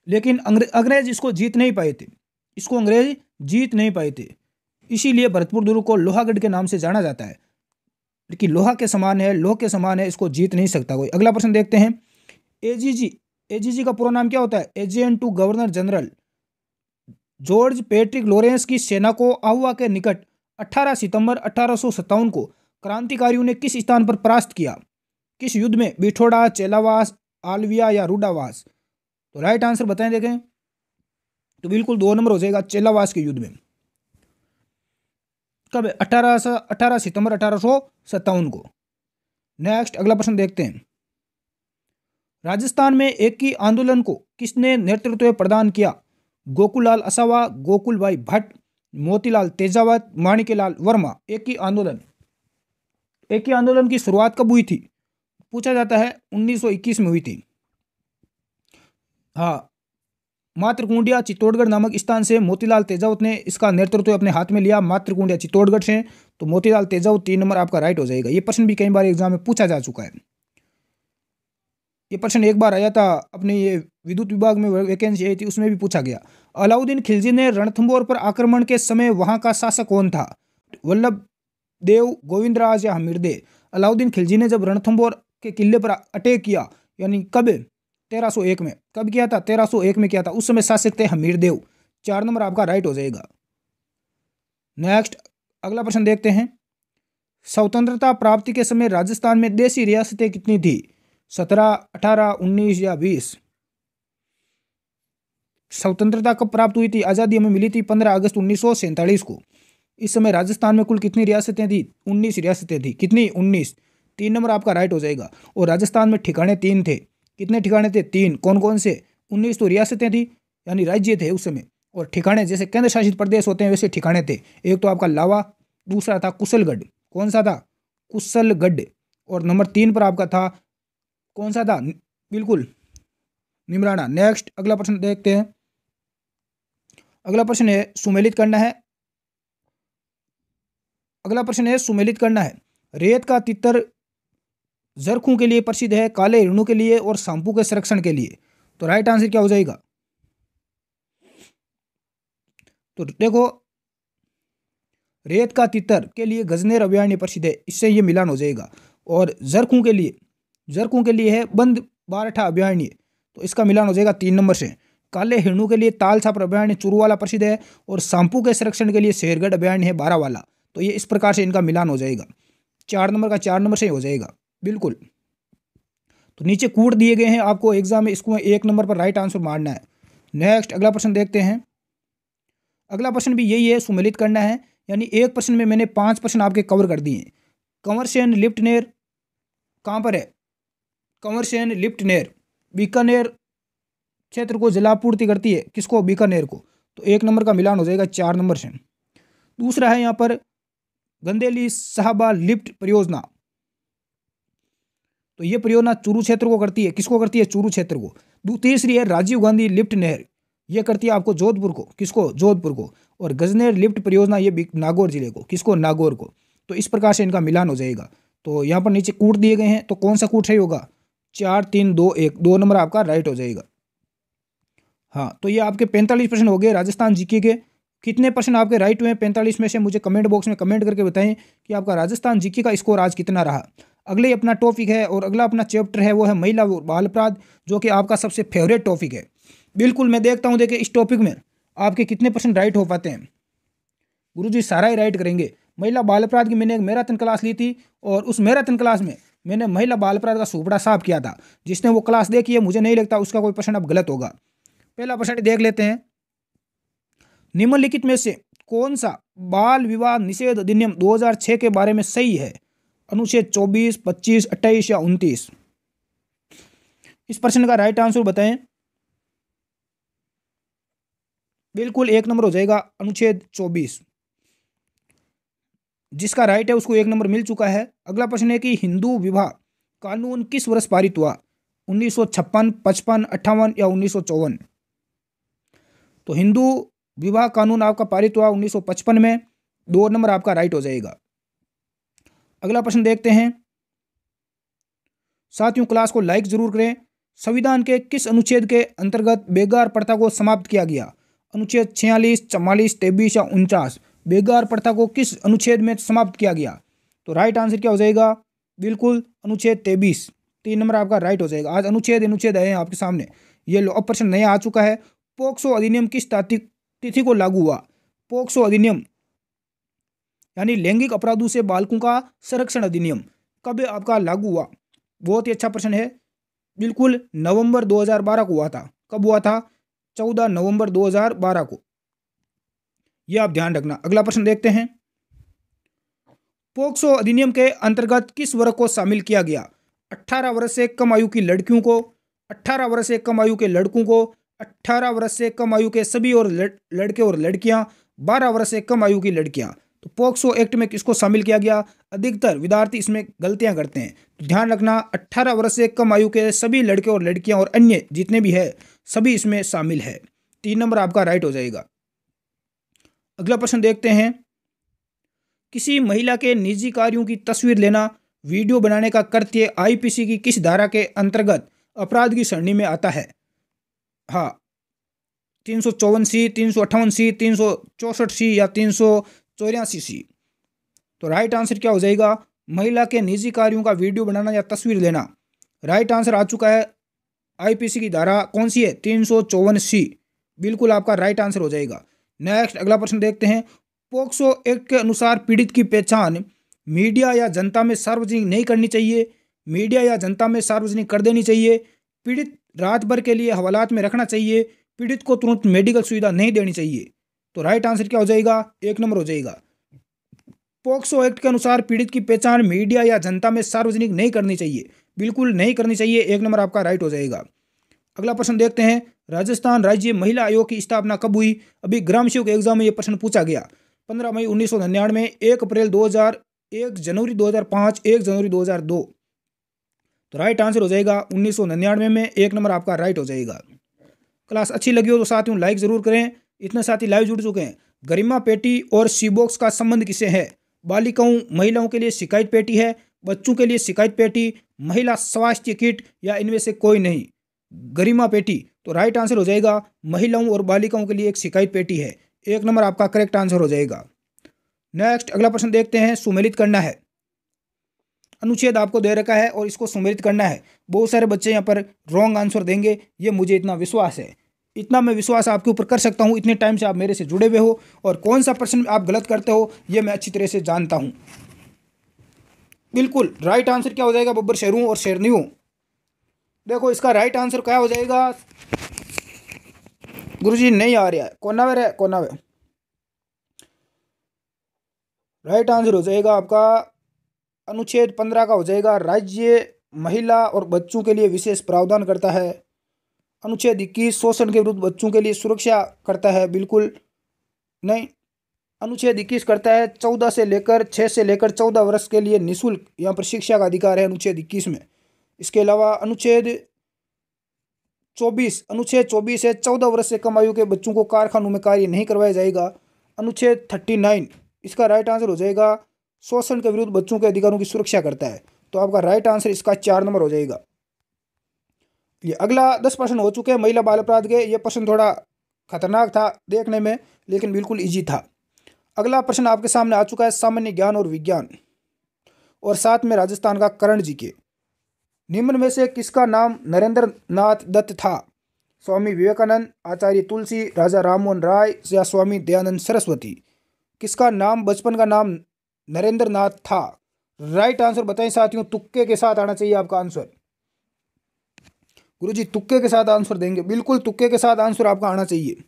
लेकिन अंग्रेज इसको जीत नहीं पाए थे। इसको अंग्रेज जीत नहीं पाए थे, इसीलिए भरतपुर दुर्ग को लोहागढ़ के नाम से जाना जाता है कि लोहा के समान है, लोह के समान है, इसको जीत नहीं सकता कोई। अगला प्रश्न देखते हैं। एजीजी का पूरा नाम क्या होता है? Agent to governor general. George Patrick Lawrence की सेना को आहुआ के निकट 18 सितंबर 1857 को क्रांतिकारियों ने किस स्थान पर परास्त किया? किस युद्ध में? बिठोड़ा, चेलावास, आलविया या रूडावास? तो राइट आंसर बताएं देखें। तो बिल्कुल 2 नंबर हो जाएगा चेलावास के युद्ध में। कब? 18 सितंबर 1857 को। नेक्स्ट अगला प्रश्न देखते हैं। राजस्थान में एक ही आंदोलन को किसने नेतृत्व प्रदान किया? गोकुललाल असावा, गोकुल भाई भट्ट, मोतीलाल तेजावत, माणिक्यलाल वर्मा। एक ही आंदोलन की शुरुआत कब हुई थी? पूछा जाता है 1921 में हुई थी। हाँ, मातृकुंडिया चित्तौड़गढ़ नामक स्थान से मोतीलाल तेजावत ने इसका नेतृत्व अपने हाथ में लिया। मातृकुंडिया चित्तौड़गढ़ से, तो मोतीलाल तेजावत 3 नंबर आपका राइट हो जाएगा। ये प्रश्न भी कई बार एग्जाम में पूछा जा चुका है। ये प्रश्न एक बार आया था अपने ये विद्युत विभाग में वैकेंसी आई थी, उसमें भी पूछा गया। अलाउद्दीन खिलजी ने रणथंभौर पर आक्रमण के समय वहां का शासक कौन था? वल्लभ देव, गोविंदराज या हमीरदे? अलाउद्दीन खिलजी ने जब रणथंभौर के किले पर अटैक किया, यानी कब? 1301 में। कब किया था? 1301 में किया था। उस समय शासक थे हमीरदेव। 4 नंबर आपका राइट हो जाएगा। नेक्स्ट अगला प्रश्न देखते हैं। स्वतंत्रता प्राप्ति के समय राजस्थान में देशी रियासतें कितनी थी? 17, 18, 19 या 20? स्वतंत्रता कब प्राप्त हुई थी? आज़ादी हमें मिली थी 15 अगस्त 1947 को। इस समय राजस्थान में कुल कितनी रियासतें थी? 19 रियासतें थी। कितनी? 19। 3 नंबर आपका राइट हो जाएगा। और राजस्थान में ठिकाने 3 थे। कितने ठिकाने थे? 3। कौन कौन से? 19 तो रियासतें थी, यानी राज्य थे उस समय, और ठिकाने जैसे केंद्र शासित प्रदेश होते हैं वैसे ठिकाने थे। एक तो आपका लावा, दूसरा था कुशलगढ़। कौन सा था? कुशलगढ़। और नंबर 3 पर आपका था, कौन सा था? बिल्कुल निमराना। नेक्स्ट अगला प्रश्न देखते हैं। अगला प्रश्न है सुमेलित करना है। अगला प्रश्न है सुमेलित करना है। रेत का तितर जरखों के लिए प्रसिद्ध है, काले हिरणों के लिए और सांपू के संरक्षण के लिए। तो राइट आंसर क्या हो जाएगा? तो देखो, रेत का तितर के लिए गजनेर अभयारण्य प्रसिद्ध है, इससे ये मिलान हो जाएगा। और जरखों के लिए है बंद बारठा अभयारण्य, तो इसका मिलान हो जाएगा 3 नंबर से। काले हिरणों के लिए ताल छापर अभयारण्य चुरुवाला प्रसिद्ध है, और सांपू के संरक्षण के लिए शेरगढ़ अभयारण्य है बारावाला। तो ये इस प्रकार से इनका मिलान हो जाएगा। 4 नंबर का 4 नंबर से हो जाएगा। बिल्कुल। तो नीचे कूट दिए गए हैं आपको एग्जाम में, इसको 1 नंबर पर राइट आंसर मारना है। नेक्स्ट अगला प्रश्न देखते हैं। अगला प्रश्न भी यही है, सुमेलित करना है। यानी एक प्रश्न में मैंने 5 प्रश्न आपके कवर कर दिए हैं। कंवरसेन लिफ्ट नहर कहाँ पर है? कंवरसेन लिफ्ट नहर बीकानेर क्षेत्र को जलापूर्ति करती है। किसको? बीकानेर को। तो 1 नंबर का मिलान हो जाएगा 4 नंबर से। दूसरा है यहाँ पर गंदेली साहबा लिफ्ट परियोजना, तो ये परियोजना चूरू क्षेत्र को करती है। किसको करती है? चूरू क्षेत्र को। तीसरी है राजीव गांधी लिफ्ट नहर, ये करती है आपको जोधपुर को। किसको? जोधपुर को। और गजनेर लिफ्ट परियोजना ये नागौर जिले को। किसको? नागौर को। तो इस प्रकार से इनका मिलान हो जाएगा। तो यहाँ पर नीचे कूट दिए गए हैं, तो कौन सा कूट सही होगा? 4, 3, 2, 1। 2 नंबर आपका राइट हो जाएगा। हाँ, तो ये आपके 45 प्रश्न हो गए राजस्थान जीके के। कितने प्रश्न आपके राइट हुए 45 में से? मुझे कमेंट बॉक्स में कमेंट करके बताएं कि आपका राजस्थान जीके का स्कोर आज कितना रहा। अगले अपना टॉपिक है और अगला अपना चैप्टर है वो है महिला बाल अपराध, जो कि आपका सबसे फेवरेट टॉपिक है। बिल्कुल, मैं देखता हूँ देखिए इस टॉपिक में आपके कितने परसेंट राइट हो पाते हैं। गुरुजी सारा ही राइट करेंगे। महिला बाल अपराध की मैंने एक मैराथन क्लास ली थी, और उस मैराथन क्लास में मैंने महिला बाल अपराध का सुपड़ा साफ किया था। जिसने वो क्लास देखी है, मुझे नहीं लगता उसका कोई प्रश्न अब गलत होगा। पहला प्रश्न देख लेते हैं। निम्नलिखित में से कौन सा बाल विवाह निषेध अधिनियम 2006 के बारे में सही है? अनुच्छेद 24, 25, 28 या 29? इस प्रश्न का राइट आंसर बताएं। बिल्कुल 1 नंबर हो जाएगा, अनुच्छेद 24। जिसका राइट है उसको 1 नंबर मिल चुका है। अगला प्रश्न है कि हिंदू विवाह कानून किस वर्ष पारित हुआ? 1956, 55, 58 या 1954? तो हिंदू विवाह कानून आपका पारित हुआ 1955 में। 2 नंबर आपका राइट हो जाएगा। अगला प्रश्न देखते हैं। साथियों, क्लास को लाइक जरूर करें। संविधान के किस अनुच्छेद के अंतर्गत बेगार प्रथा को समाप्त किया गया? अनुच्छेद 46, 44, 23 या 49? बेगार प्रथा को किस अनुच्छेद में समाप्त किया गया? तो राइट आंसर क्या हो जाएगा? बिल्कुल अनुच्छेद 23। 3 नंबर आपका राइट हो जाएगा। आज अनुच्छेद आए हैं आपके सामने। ये लो, अब प्रश्न नया आ चुका है। पोक्सो अधिनियम किस तिथि को लागू हुआ? पोक्सो अधिनियम यानी लैंगिक अपराधों से बालकों का संरक्षण अधिनियम कब आपका लागू हुआ? बहुत ही अच्छा प्रश्न है। बिल्कुल नवंबर 2012 को हुआ था। कब हुआ था? 14 नवंबर 2012 को। यह आप ध्यान रखना। अगला प्रश्न देखते हैं। पोक्सो अधिनियम के अंतर्गत किस वर्ग को शामिल किया गया? 18 वर्ष से कम आयु की लड़कियों को, 18 वर्ष से कम आयु के लड़कों को, 18 वर्ष से कम आयु के सभी और लड़के और लड़कियां, 12 वर्ष से कम आयु की लड़कियां। तो पोक्सो एक्ट में किसको शामिल किया गया? अधिकतर विद्यार्थी इसमें गलतियां करते हैं, तो ध्यान रखना 18 वर्ष से कम आयु के सभी लड़के और लड़कियां और अन्य जितने भी है सभी इसमें शामिल है। 3 नंबर आपका राइट हो जाएगा। अगला प्रश्न देखते हैं, किसी महिला के निजी कार्यों की तस्वीर लेना, वीडियो बनाने का कृत्य आईपीसी की किस धारा के अंतर्गत अपराध की श्रेणी में आता है? हाँ, 354C, 358C, 364C या 384C। तो राइट आंसर क्या हो जाएगा? महिला के निजी कार्यों का वीडियो बनाना या तस्वीर लेना। राइट आंसर आ चुका है। आईपीसी की धारा कौन सी है? 354C, बिल्कुल आपका राइट आंसर हो जाएगा। नेक्स्ट अगला प्रश्न देखते हैं, पोक्सो एक्ट के अनुसार पीड़ित की पहचान मीडिया या जनता में सार्वजनिक नहीं करनी चाहिए, मीडिया या जनता में सार्वजनिक कर देनी चाहिए, पीड़ित रात भर के लिए हवालात में रखना चाहिए, पीड़ित को तुरंत मेडिकल सुविधा नहीं देनी चाहिए। तो राइट आंसर क्या हो जाएगा? 1 नंबर हो जाएगा। पोक्सो एक्ट के अनुसार पीड़ित की पहचान मीडिया या जनता में सार्वजनिक नहीं करनी चाहिए, बिल्कुल नहीं करनी चाहिए। 1 नंबर आपका राइट हो जाएगा। अगला प्रश्न देखते हैं, राजस्थान राज्य महिला आयोग की स्थापना कब हुई? अभी ग्राम सेवक एग्जाम में यह प्रश्न पूछा गया। 15 मई 1999, 1 अप्रैल 2000, 1 जनवरी 2005, 1 जनवरी 2002। तो राइट आंसर हो जाएगा 1999 में। 1 नंबर आपका राइट हो जाएगा। क्लास अच्छी लगी हो तो साथियों लाइक जरूर करें। इतने साथी लाइव जुड़ चुके हैं। गरिमा पेटी और सी बॉक्स का संबंध किससे है? बालिकाओं महिलाओं के लिए शिकायत पेटी है, बच्चों के लिए शिकायत पेटी, महिला स्वास्थ्य किट या इनमें से कोई नहीं? गरिमा पेटी। तो राइट आंसर हो जाएगा महिलाओं और बालिकाओं के लिए एक शिकायत पेटी है। 1 नंबर आपका करेक्ट आंसर हो जाएगा। नेक्स्ट अगला प्रश्न देखते हैं, सुमेलित करना है। अनुच्छेद आपको दे रखा है और इसको सुमेलित करना है। बहुत सारे बच्चे यहाँ पर रॉन्ग आंसर देंगे, ये मुझे इतना विश्वास है, इतना मैं विश्वास आपके ऊपर कर सकता हूँ। इतने टाइम से आप मेरे से जुड़े हुए हो और कौन सा प्रश्न आप गलत करते हो ये मैं अच्छी तरह से जानता हूँ। बिल्कुल राइट आंसर क्या हो जाएगा? बब्बर शेरों और शेरनियों। देखो इसका राइट आंसर क्या हो जाएगा? गुरुजी नहीं आ रहा है, कोनावे है कोनावे। राइट आंसर हो जाएगा आपका अनुच्छेद 15 का हो जाएगा। राज्य महिला और बच्चों के लिए विशेष प्रावधान करता है। अनुच्छेद 21 शोषण के विरुद्ध बच्चों के लिए सुरक्षा करता है, बिल्कुल नहीं। अनुच्छेद 21 करता है 6 से लेकर 14 वर्ष के लिए निःशुल्क यहाँ पर शिक्षा का अधिकार है अनुच्छेद 21 में। इसके अलावा अनुच्छेद 24 है 14 वर्ष से कम आयु के बच्चों को कारखानों में कार्य नहीं करवाया जाएगा। अनुच्छेद 39 इसका राइट आंसर हो जाएगा शोषण के विरुद्ध बच्चों के अधिकारों की सुरक्षा करता है। तो आपका राइट आंसर इसका 4 नंबर हो जाएगा। ये अगला 10 प्रश्न हो चुके हैं महिला बाल अपराध के। ये प्रश्न थोड़ा खतरनाक था देखने में, लेकिन बिल्कुल इजी था। अगला प्रश्न आपके सामने आ चुका है, सामान्य ज्ञान और विज्ञान, और साथ में राजस्थान का करण जी के। निम्न में से किसका नाम नरेंद्र नाथ दत्त था? स्वामी विवेकानंद, आचार्य तुलसी, राजा राममोहन राय या स्वामी दयानंद सरस्वती? किसका नाम बचपन का नाम नरेंद्र नाथ था? राइट आंसर बताएं साथियों, तुक्के के साथ आना चाहिए आपका आंसर। गुरुजी तुक्के के साथ आंसर देंगे, बिल्कुल तुक्के के साथ आंसर आपका आना चाहिए।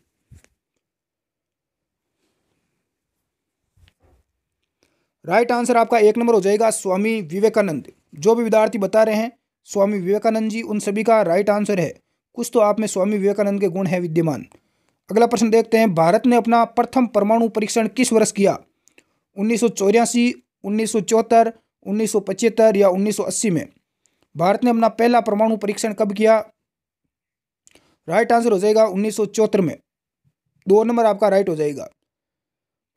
राइट आंसर आपका 1 नंबर हो जाएगा स्वामी विवेकानंद। जो भी विद्यार्थी बता रहे हैं स्वामी विवेकानंद जी, उन सभी का राइट आंसर है। कुछ तो आप में स्वामी विवेकानंद के गुण है विद्यमान। अगला प्रश्न देखते हैं, भारत ने अपना प्रथम परमाणु परीक्षण किस वर्ष किया? 1984, 1974, 1975 या 1980 में? भारत ने अपना पहला परमाणु परीक्षण कब किया? राइट आंसर हो जाएगा 1974 में। 2 नंबर आपका राइट हो जाएगा।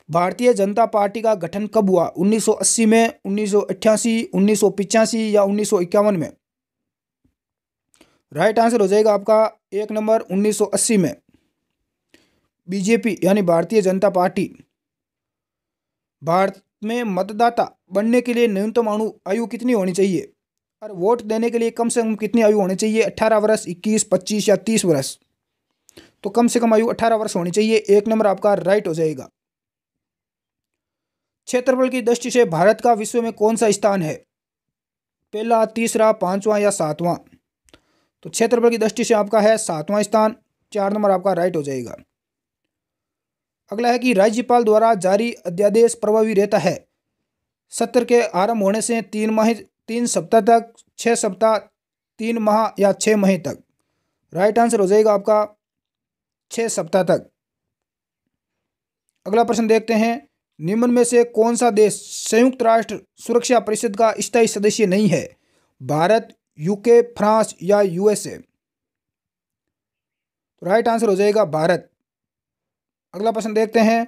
भारतीय जनता पार्टी का गठन कब हुआ? 1980 में, 1988, 1985 या 1951 में? राइट आंसर हो जाएगा आपका 1 नंबर 1980 में। बीजेपी यानी भारतीय जनता पार्टी। भारत में मतदाता बनने के लिए न्यूनतम आयु कितनी होनी चाहिए? और वोट देने के लिए कम से कम कितनी आयु होनी चाहिए? 18 वर्ष, 21, 25 या 30 वर्ष? तो कम से कम आयु 18 वर्ष होनी चाहिए। 1 नंबर आपका राइट हो जाएगा। क्षेत्रफल की दृष्टि से भारत का विश्व में कौन सा स्थान है? पहला, तीसरा, 5वां या 7वां? तो क्षेत्रफल की दृष्टि से आपका है 7वां स्थान। 4 नंबर आपका राइट हो जाएगा। अगला है कि राज्यपाल द्वारा जारी अध्यादेश प्रभावी रहता है सत्र के आरंभ होने से 3 सप्ताह तक, 6 सप्ताह, 3 माह या 6 महीने तक? राइट आंसर हो जाएगा आपका 6 सप्ताह तक। अगला प्रश्न देखते हैं, निम्न में से कौन सा देश संयुक्त राष्ट्र सुरक्षा परिषद का स्थायी सदस्य नहीं है? भारत, यूके, फ्रांस या यूएसए? तो राइट आंसर हो जाएगा भारत। अगला प्रश्न देखते हैं,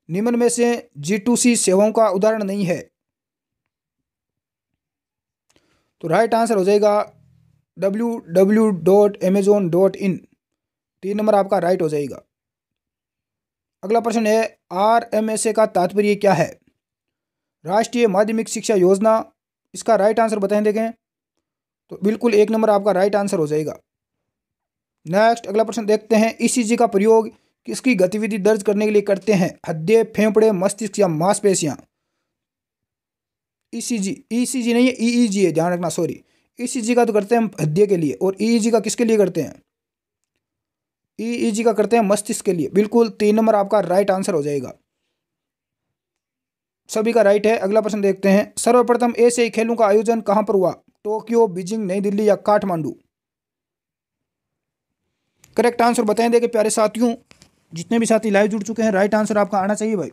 निम्न में से G2C सेवाओं का उदाहरण नहीं है? तो राइट आंसर हो जाएगा www.amazon.in। 3 नंबर आपका राइट हो जाएगा। अगला प्रश्न है, RMSA का तात्पर्य क्या है? राष्ट्रीय माध्यमिक शिक्षा योजना। इसका राइट आंसर बताएं देखें। तो बिल्कुल 1 नंबर आपका राइट आंसर हो जाएगा। नेक्स्ट अगला प्रश्न देखते हैं, ECG का प्रयोग किसकी गतिविधि दर्ज करने के लिए करते हैं? हृदय, फेफड़े, मस्तिष्क या मांसपेशियां? ECG नहीं है, EEG है, ध्यान रखना, सॉरी। ECG का तो करते हैं हम हृदय के लिए, और EEG का किसके लिए करते हैं? EEG का करते हैं मस्तिष्क के लिए। बिल्कुल 3 नंबर आपका राइट आंसर हो जाएगा। सभी का राइट है। अगला प्रश्न देखते हैं, सर्वप्रथम एशियाई खेलों का आयोजन कहां पर हुआ? टोक्यो, बीजिंग, नई दिल्ली या काठमांडू? करेक्ट आंसर बताएं देंगे प्यारे साथियों। जितने भी साथी लाइव जुड़ चुके हैं, राइट आंसर आपका आना चाहिए भाई।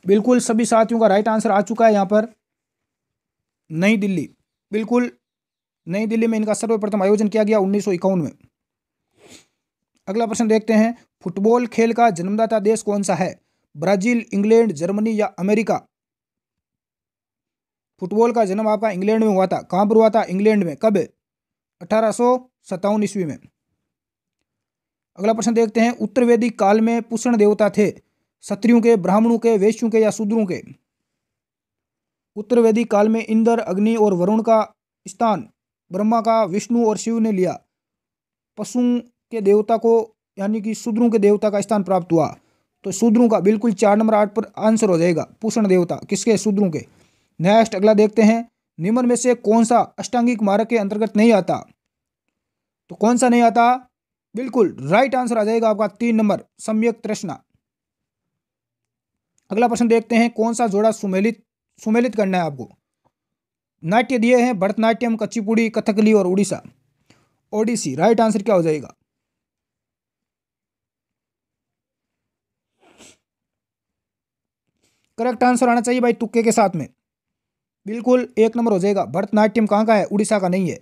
बिल्कुल सभी साथियों का राइट आंसर आ चुका है यहाँ पर। नई दिल्ली, बिल्कुल नई दिल्ली में इनका सर्वप्रथम आयोजन किया गया 1951 में। अगला प्रश्न देखते हैं, फुटबॉल खेल का जन्मदाता देश कौन सा है? ब्राजील, इंग्लैंड, जर्मनी या अमेरिका? फुटबॉल का जन्म आपका इंग्लैंड में हुआ था। कहां पर हुआ था? इंग्लैंड में। कब? 1857 ईस्वी में। अगला प्रश्न देखते हैं, उत्तर वैदिक काल में पुष्ण देवता थे? क्षत्रियों के, ब्राह्मणों के, वैश्यों के या शूद्रों के? उत्तर वैदिक काल में इंद्र, अग्नि और वरुण का स्थान ब्रह्मा का, विष्णु और शिव ने लिया। पशुओं के देवता को यानी कि शूद्रों के देवता का स्थान प्राप्त हुआ। तो शूद्रों का बिल्कुल 4 नंबर 8 पर आंसर हो जाएगा। पुष्ण देवता किसके? शूद्रों के। नेक्स्ट अगला देखते हैं, निम्न में से कौन सा अष्टांगिक मार्ग के अंतर्गत नहीं आता? तो कौन सा नहीं आता? बिल्कुल राइट आंसर आ जाएगा आपका 3 नंबर, सम्यक तृष्णा। अगला प्रश्न देखते हैं, कौन सा जोड़ा सुमेलित करना है आपको? नाट्य दिए हैं, भरतनाट्यम, कुचिपुड़ी, कथकली और उड़ीसा। ओडिसी। राइट आंसर क्या हो जाएगा? करेक्ट आंसर आना चाहिए भाई तुक्के के साथ में। बिल्कुल 1 नंबर हो जाएगा। भरतनाट्यम कहाँ का है? उड़ीसा का नहीं है।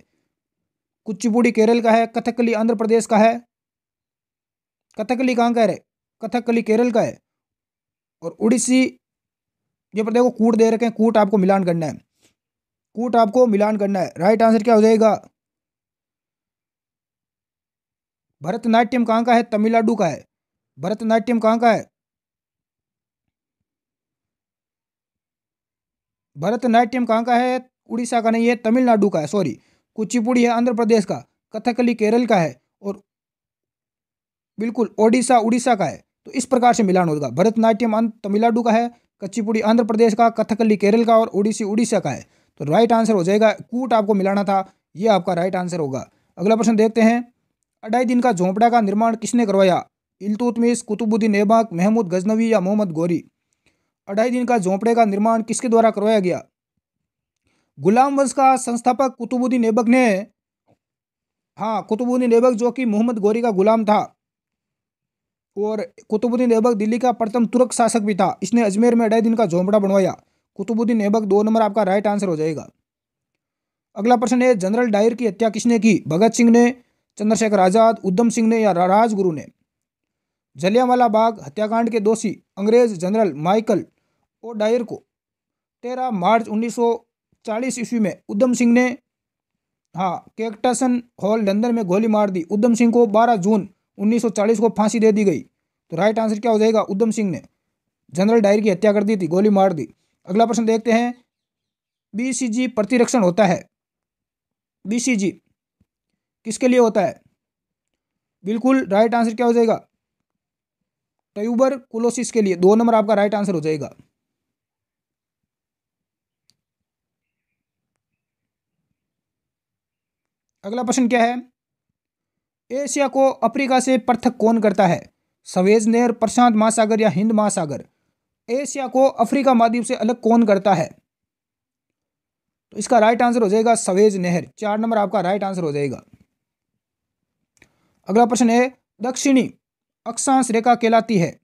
कुचिपुड़ी केरल का है। कथकली आंध्र प्रदेश का है। कथकली कहाँ का है? कथकली केरल का है। और उड़ीसी, ये पर देखो कूट दे रखे हैं, कूट आपको मिलान करना है। कूट आपको मिलान करना है। राइट आंसर क्या हो जाएगा? भरतनाट्यम कहाँ का है? तमिलनाडु का है। भरतनाट्यम कहाँ का है? भरतनाट्यम कहाँ का है? उड़ीसा का नहीं है, तमिलनाडु का है, सॉरी। कुचिपुड़ी है आंध्र प्रदेश का। कथकली केरल का है। और बिल्कुल ओडिशा उड़ीसा का है। तो इस प्रकार से मिलान होगा। भरतनाट्यम तमिलनाडु का है, कुचिपुड़ी आंध्र प्रदेश का, कथकली केरल का और ओडिसी उड़ीसा का है। तो राइट आंसर हो जाएगा, कूट आपको मिलाना था, ये आपका राइट आंसर होगा। अगला प्रश्न देखते हैं, 2.5 दिन का झोंपड़ा का निर्माण किसने करवाया? इल्तुतमिश, कुतुबुद्दीन ऐबक, महमूद गजनवी या मोहम्मद गौरी? 2.5 दिन का झोंपड़े का निर्माण किसके द्वारा करवाया गया? गुलाम वंश का संस्थापक कुतुबुद्दीन ऐबक ने। हाँ, कुतुबुद्दीन ऐबक जो कि मोहम्मद गौरी का गुलाम था। और कुतुबुद्दीन ऐबक दिल्ली का प्रथम तुर्क शासक भी था। इसने अजमेर में 2.5 दिन का झोंपड़ा बनवाया। कुतुबुद्दीन ऐबक 2 नंबर आपका राइट आंसर हो जाएगा। अगला प्रश्न है, जनरल डायर की हत्या किसने की? भगत सिंह ने, चंद्रशेखर आजाद, उधम सिंह ने या राजगुरु ने? जलियांवाला बाग हत्याकांड के दोषी अंग्रेज जनरल माइकल ओ डायर को 13 मार्च 1940 ईस्वी में उधम सिंह ने, हाँ, कैक्टसन हॉल लंदन में गोली मार दी। उधम सिंह को 12 जून 1940 को फांसी दे दी गई। तो राइट आंसर क्या हो जाएगा? उधम सिंह ने जनरल डायर की हत्या कर दी थी, गोली मार दी। अगला प्रश्न देखते हैं, BCG प्रतिरक्षण होता है? BCG किसके लिए होता है? बिल्कुल राइट आंसर क्या हो जाएगा? ट्यूबरकुलोसिस के लिए। 2 नंबर आपका राइट आंसर हो जाएगा। अगला प्रश्न क्या है, एशिया को अफ्रीका से पृथक कौन करता है? सवेज नहर, प्रशांत महासागर या हिंद महासागर? एशिया को अफ्रीका महाद्वीप से अलग कौन करता है? तो इसका राइट आंसर हो जाएगा सवेज नहर। 4 नंबर आपका राइट आंसर हो जाएगा। अगला प्रश्न है, दक्षिणी अक्षांश रेखा कहलाती है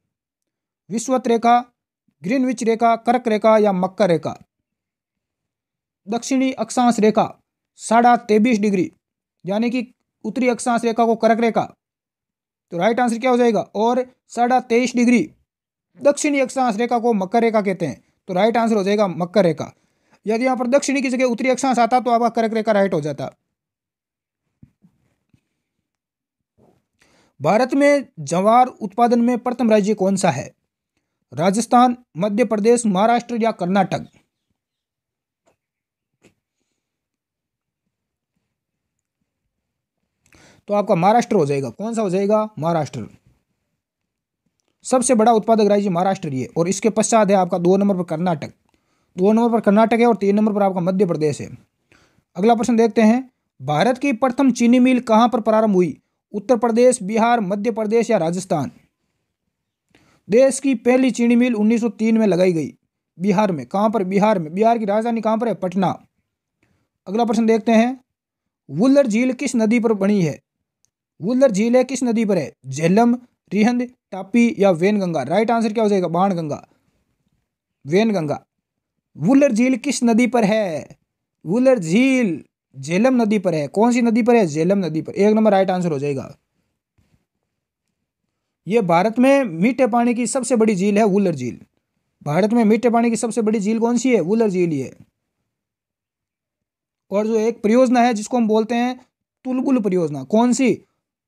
विषुवत रेखा, ग्रीनविच रेखा, कर्क रेखा या मकर रेखा। दक्षिणी अक्षांश रेखा 23.5 डिग्री यानी कि उत्तरी अक्षांश रेखा को कर्क रेखा, तो राइट आंसर क्या हो जाएगा। और 23.5 डिग्री दक्षिणी अक्षांश रेखा को मकर रेखा कहते हैं, तो राइट आंसर हो जाएगा मकर रेखा। यदि यहाँ पर दक्षिणी की जगह उत्तरी अक्षांश आता तो आपका कर्क रेखा राइट हो जाता। भारत में ज्वार उत्पादन में प्रथम राज्य कौन सा है। राजस्थान, मध्य प्रदेश, महाराष्ट्र या कर्नाटक। तो आपका महाराष्ट्र हो जाएगा। कौन सा हो जाएगा, महाराष्ट्र। सबसे बड़ा उत्पादक राज्य महाराष्ट्र ही है। और इसके पश्चात है आपका 2 नंबर पर कर्नाटक, 2 नंबर पर कर्नाटक है और 3 नंबर पर आपका मध्य प्रदेश है। अगला प्रश्न देखते हैं, भारत की प्रथम चीनी मिल कहां पर प्रारंभ हुई। उत्तर प्रदेश, बिहार, मध्य प्रदेश या राजस्थान। देश की पहली चीनी मिल 1903 में लगाई गई बिहार में। कहां पर, बिहार में। बिहार की राजधानी कहां पर है, पटना। अगला प्रश्न देखते हैं, वुल्लर झील किस नदी पर बनी है। वुल्लर झील है किस नदी पर है, झेलम, रिहंद, तापी या वैनगंगा। राइट आंसर क्या हो जाएगा, बाणगंगा, वैनगंगा। वुल्लर झील किस नदी पर है, वुल्लर झील झेलम नदी पर है। कौन सी नदी पर है, झेलम नदी पर। 1 नंबर राइट आंसर हो जाएगा। यह भारत में मीठे पानी की सबसे बड़ी झील है वुल्लर झील। भारत में मीठे पानी की सबसे बड़ी झील कौन सी है, वुल्लर झील ही है। और जो एक परियोजना है जिसको हम बोलते हैं तुलबुल परियोजना, कौन सी,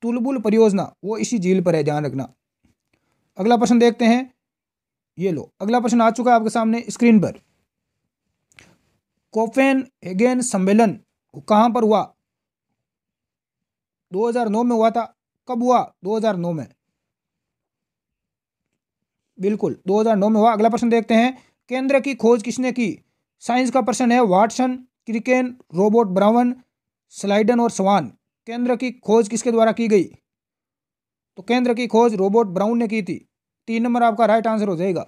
तुलबुल परियोजना, वो इसी झील पर है, ध्यान रखना। अगला प्रश्न देखते हैं, ये लो अगला प्रश्न आ चुका है आपके सामने स्क्रीन पर। कोपेनहेगन सम्मेलन कहां पर हुआ। 2009 में हुआ था। कब हुआ, 2009 में, बिल्कुल 2009 में हुआ। अगला प्रश्न देखते हैं, केंद्र की खोज किसने की। साइंस का प्रश्न है, वाटसन, क्रिकेन, रॉबर्ट ब्राउन, स्लाइडन और स्वान। केंद्र की खोज किसके द्वारा की गई, तो केंद्र की खोज रॉबर्ट ब्राउन ने की थी। 3 नंबर आपका राइट आंसर हो जाएगा।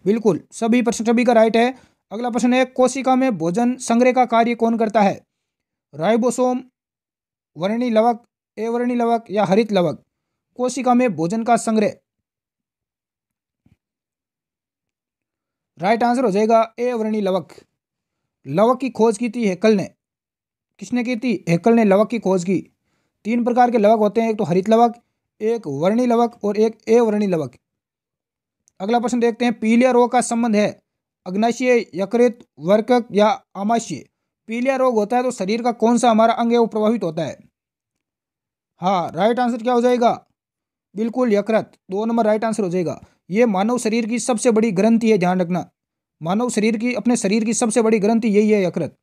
बिल्कुल सभी प्रश्न सभी का राइट है। अगला प्रश्न है, कोशिका में भोजन संग्रह का कार्य कौन करता है। राइबोसोम, वर्णी लवक, अवर्णी लवक या हरित लवक। कोशिका में भोजन का संग्रह, राइट आंसर हो जाएगा अवर्णी लवक। लवक की खोज की थी हेकल ने। किसने की थी, हेकल ने लवक की खोज की। 3 प्रकार के लवक होते हैं, एक तो हरित लवक, एक वर्णी लवक और एक अवर्णी लवक। अगला प्रश्न देखते हैं, पीलिया रोग का संबंध है अग्नाशय, यकृत, वर्कक या आमाशय। पीलिया रोग होता है तो शरीर का कौन सा हमारा अंग है वो प्रभावित होता है। हाँ, राइट आंसर क्या हो जाएगा, बिल्कुल यकृत। 2 नंबर राइट आंसर हो जाएगा। ये मानव शरीर की सबसे बड़ी ग्रंथि है, ध्यान रखना। मानव शरीर की, अपने शरीर की सबसे बड़ी ग्रंथि यही है, यकृत।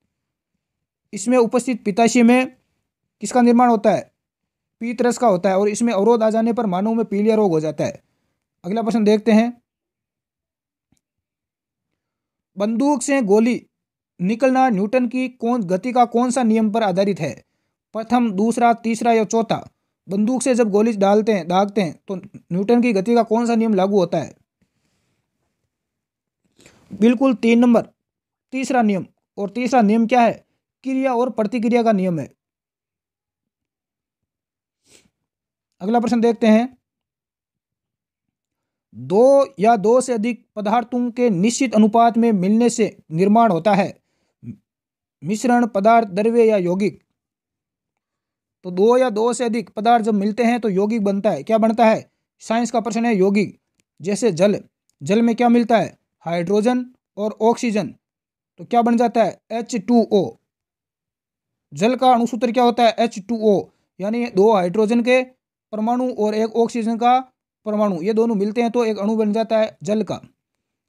इसमें उपस्थित पित्ताशय में किसका निर्माण होता है, पीतरस का होता है। और इसमें अवरोध आ जाने पर मानव में पीलिया रोग हो जाता है। अगला प्रश्न देखते हैं, बंदूक से गोली निकलना न्यूटन की गति का कौन सा नियम पर आधारित है। प्रथम, दूसरा, तीसरा या चौथा। बंदूक से जब गोली दागते हैं तो न्यूटन की गति का कौन सा नियम लागू होता है। बिल्कुल 3 नंबर, तीसरा नियम। और तीसरा नियम क्या है, क्रिया और प्रतिक्रिया का नियम है। अगला प्रश्न देखते हैं, 2 या 2 से अधिक पदार्थों के निश्चित अनुपात में मिलने से निर्माण होता है मिश्रण, पदार्थ, द्रव्य या यौगिक। तो 2 या 2 से अधिक पदार्थ जब मिलते हैं तो यौगिक बनता है। क्या बनता है, साइंस का प्रश्न है, यौगिक। जैसे जल, जल में क्या मिलता है, हाइड्रोजन और ऑक्सीजन। तो क्या बन जाता है, H2O। जल का अणुसूत्र क्या होता है, H2O, यानी 2 हाइड्रोजन के परमाणु और 1 ऑक्सीजन का परमाणु, ये दोनों मिलते हैं तो एक अणु बन जाता है जल का।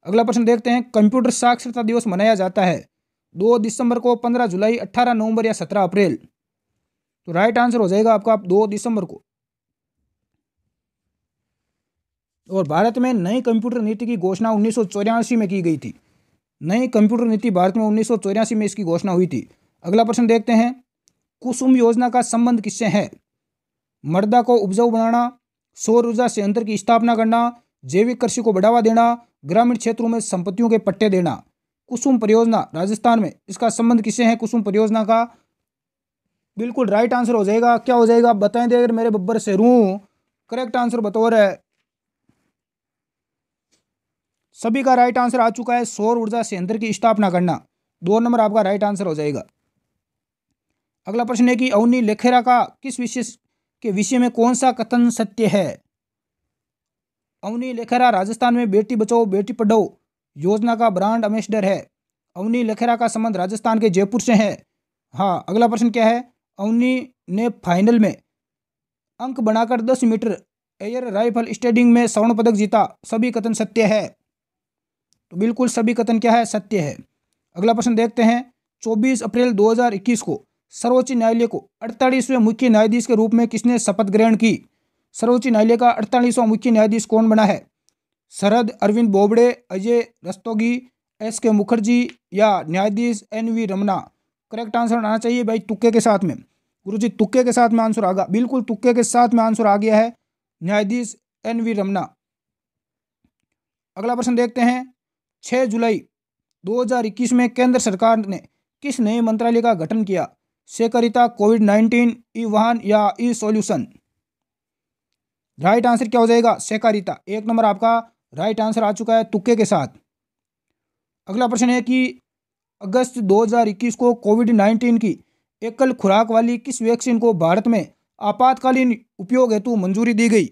अगला प्रश्न देखते हैं, कंप्यूटर साक्षरता दिवस मनाया जाता है 2 दिसंबर को, 15 जुलाई, 18 नवंबर या 17 अप्रैल। तो राइट आंसर हो जाएगा आपका 2 दिसंबर को। और भारत में नई कंप्यूटर नीति की घोषणा 1984 में की गई थी। नई कंप्यूटर नीति भारत में 1984 में इसकी घोषणा हुई थी। अगला प्रश्न देखते हैं, कुसुम योजना का संबंध किससे है। मृदा को उपजाऊ बनाना, सौर ऊर्जा संयंत्र की स्थापना करना, जैविक कृषि को बढ़ावा देना, ग्रामीण क्षेत्रों में संपत्तियों के पट्टे देना। कुसुम परियोजना राजस्थान में, इसका संबंध किससे है कुसुम परियोजना का? बिल्कुल राइट आंसर हो जाएगा। क्या हो जाएगा आप बताएं दे, अगर मेरे बब्बर से रू करेक्ट आंसर बतौर है। सभी का राइट आंसर आ चुका है। सौर ऊर्जा संयंत्र की स्थापना करना, 2 नंबर आपका राइट आंसर हो जाएगा। अगला प्रश्न है कि अवनी लेखेरा का किस विषय में कौन सा कथन सत्य है? अवनी लेखेरा राजस्थान में बेटी बचाओ बेटी पढ़ाओ योजना का ब्रांड एम्बेसडर है। अवनी लेखेरा का संबंध राजस्थान के जयपुर से है। हाँ, अगला प्रश्न क्या है? अवनी ने फाइनल में अंक बनाकर 10 मीटर एयर राइफल स्टेडिंग में स्वर्ण पदक जीता, सभी कथन सत्य है। तो बिल्कुल सभी कथन क्या है? सत्य है। अगला प्रश्न देखते हैं। 24 अप्रैल 2021 को सर्वोच्च न्यायालय को 48वें मुख्य न्यायाधीश के रूप में किसने शपथ ग्रहण की? सर्वोच्च न्यायालय का 48वां मुख्य न्यायाधीश कौन बना है? शरद अरविंद बोबड़े, अजय रस्तोगी, एस के मुखर्जी या न्यायाधीश NV रमना? करेक्ट आंसर आना चाहिए भाई तुक्के के साथ में। गुरुजी तुक्के के साथ में आंसर आ गया, बिल्कुल तुक्के के साथ में आंसर आ गया है, न्यायाधीश NV रमना। अगला प्रश्न देखते हैं। 6 जुलाई 2021 में केंद्र सरकार ने किस नए मंत्रालय का गठन किया? सहकारिता, कोविड-19, ई वाहन या ई सॉल्यूशन? राइट आंसर क्या हो जाएगा? सहकारिता। 1 नंबर आपका राइट आंसर आ चुका है तुक्के के साथ। अगला प्रश्न है कि अगस्त 2021 को कोविड-19 की एकल खुराक वाली किस वैक्सीन को भारत में आपातकालीन उपयोग हेतु मंजूरी दी गई?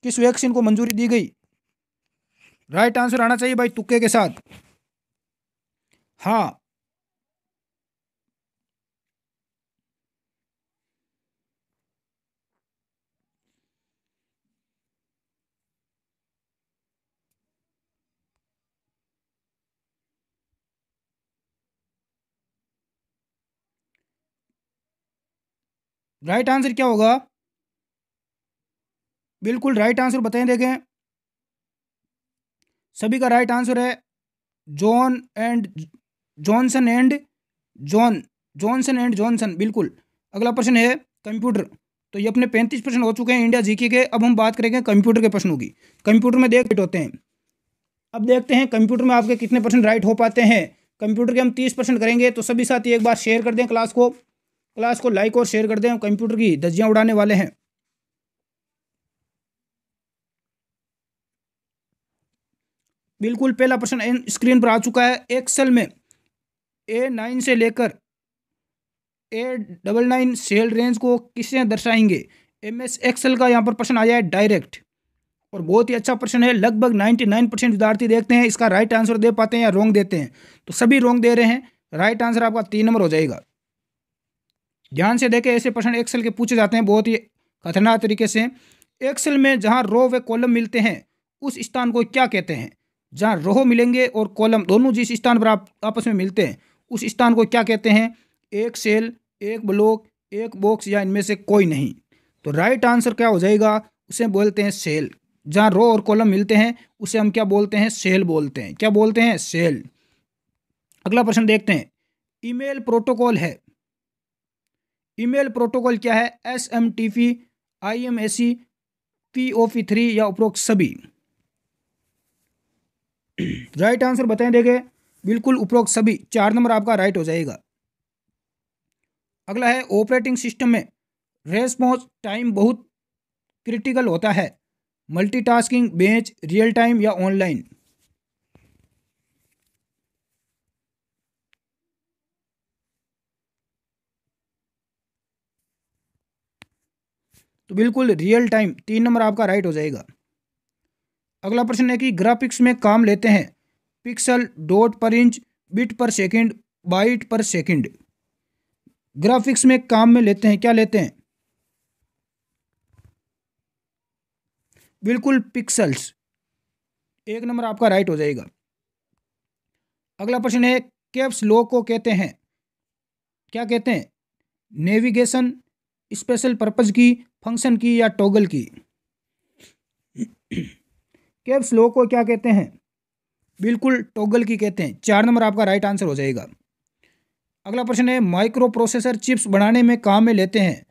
किस वैक्सीन को मंजूरी दी गई? राइट आंसर आना चाहिए भाई तुक्के के साथ। हाँ, राइट आंसर क्या होगा? बिल्कुल राइट आंसर बताएं देखें। सभी का राइट आंसर है जॉनसन एंड जॉनसन। बिल्कुल। अगला प्रश्न है कंप्यूटर। तो ये अपने 35 प्रश्न हो चुके हैं इंडिया जीके के। अब हम बात करेंगे कंप्यूटर के प्रश्नों की। कंप्यूटर में देख होते हैं। अब देखते हैं कंप्यूटर में आपके कितने परसेंट राइट हो पाते हैं। कंप्यूटर के हम 30% करेंगे। तो सभी साथी एक बार शेयर कर दें क्लास को लाइक और शेयर कर दें। हम कंप्यूटर की धज्जियां उड़ाने वाले हैं। बिल्कुल पहला प्रश्न स्क्रीन पर आ चुका है। एक्सेल में A9 से लेकर A99 सेल रेंज को किससे दर्शाएंगे? MS एक्सेल का यहाँ पर प्रश्न आया है डायरेक्ट, और बहुत ही अच्छा प्रश्न है। लगभग 99% विद्यार्थी देखते हैं इसका राइट आंसर दे पाते हैं या रॉन्ग देते हैं। तो सभी रॉन्ग दे रहे हैं। राइट आंसर आपका 3 नंबर हो जाएगा। ध्यान से देखें, ऐसे प्रश्न एक्सेल के पूछे जाते हैं बहुत ही खतरनाक तरीके से। एक्सेल में जहां रो व कॉलम मिलते हैं उस स्थान को क्या कहते हैं? जहां रो मिलेंगे और कॉलम दोनों जिस स्थान पर आप आपस में मिलते हैं उस स्थान को क्या कहते हैं? एक सेल, एक ब्लॉक, एक बॉक्स या इनमें से कोई नहीं। तो राइट आंसर क्या हो जाएगा? उसे बोलते हैं सेल। जहां रो और कॉलम मिलते हैं उसे हम क्या बोलते हैं? सेल बोलते हैं। क्या बोलते हैं? सेल। अगला प्रश्न देखते हैं। ईमेल प्रोटोकॉल है। ईमेल प्रोटोकॉल क्या है? SMTP, IMAC, POP3 या उपरोक्त सभी? राइट आंसर बताएं देंगे। बिल्कुल उपरोक्त सभी। 4 नंबर आपका राइट हो जाएगा। अगला है ऑपरेटिंग सिस्टम में रेस्पॉन्स टाइम बहुत क्रिटिकल होता है। मल्टीटास्किंग, बेंच, रियल टाइम या ऑनलाइन? तो बिल्कुल रियल टाइम। 3 नंबर आपका राइट हो जाएगा। अगला प्रश्न है कि ग्राफिक्स में काम लेते हैं पिक्सल, डॉट पर इंच, बिट पर सेकंड, बाइट पर सेकंड? ग्राफिक्स में काम में लेते हैं, क्या लेते हैं? बिल्कुल पिक्सल्स। 1 नंबर आपका राइट हो जाएगा। अगला प्रश्न है कैप्स लॉक को कहते हैं, क्या कहते हैं? नेविगेशन, स्पेशल पर्पज की, फंक्शन की या टॉगल की? कैप्स लॉक को क्या कहते हैं? बिल्कुल टॉगल की कहते हैं। 4 नंबर आपका राइट आंसर हो जाएगा। अगला प्रश्न है माइक्रो प्रोसेसर चिप्स बनाने में काम में लेते हैं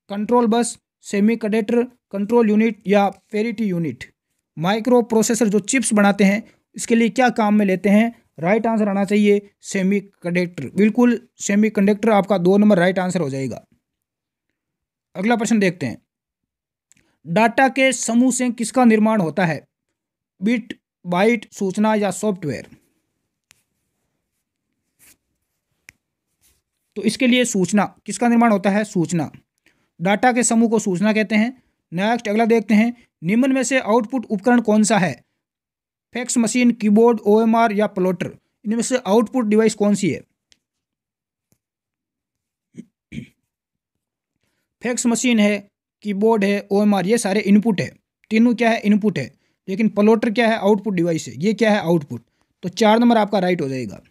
control bus, semiconductor, control unit या पेरिटी यूनिट? माइक्रो प्रोसेसर जो चिप्स बनाते हैं इसके लिए क्या काम में लेते हैं? राइट आंसर आना चाहिए सेमी कंडक्टर। बिल्कुल सेमी कंडक्टर आपका 2 नंबर राइट आंसर हो जाएगा। अगला प्रश्न देखते हैं, डाटा के समूह से किसका निर्माण होता है? बिट, बाइट, सूचना या सॉफ्टवेयर? तो इसके लिए सूचना, किसका निर्माण होता है? सूचना। डाटा के समूह को सूचना कहते हैं। नेक्स्ट अगला देखते हैं, निम्न में से आउटपुट उपकरण कौन सा है? फैक्स मशीन, कीबोर्ड, ओएमआर या प्लॉटर? इनमें से आउटपुट डिवाइस कौन सी है? फैक्स मशीन है, कीबोर्ड है, ओएमआर, ये सारे इनपुट है। तीनों क्या है? इनपुट है। लेकिन प्लॉटर क्या है? आउटपुट डिवाइस है। ये क्या है? आउटपुट। तो 4 नंबर आपका राइट हो जाएगा।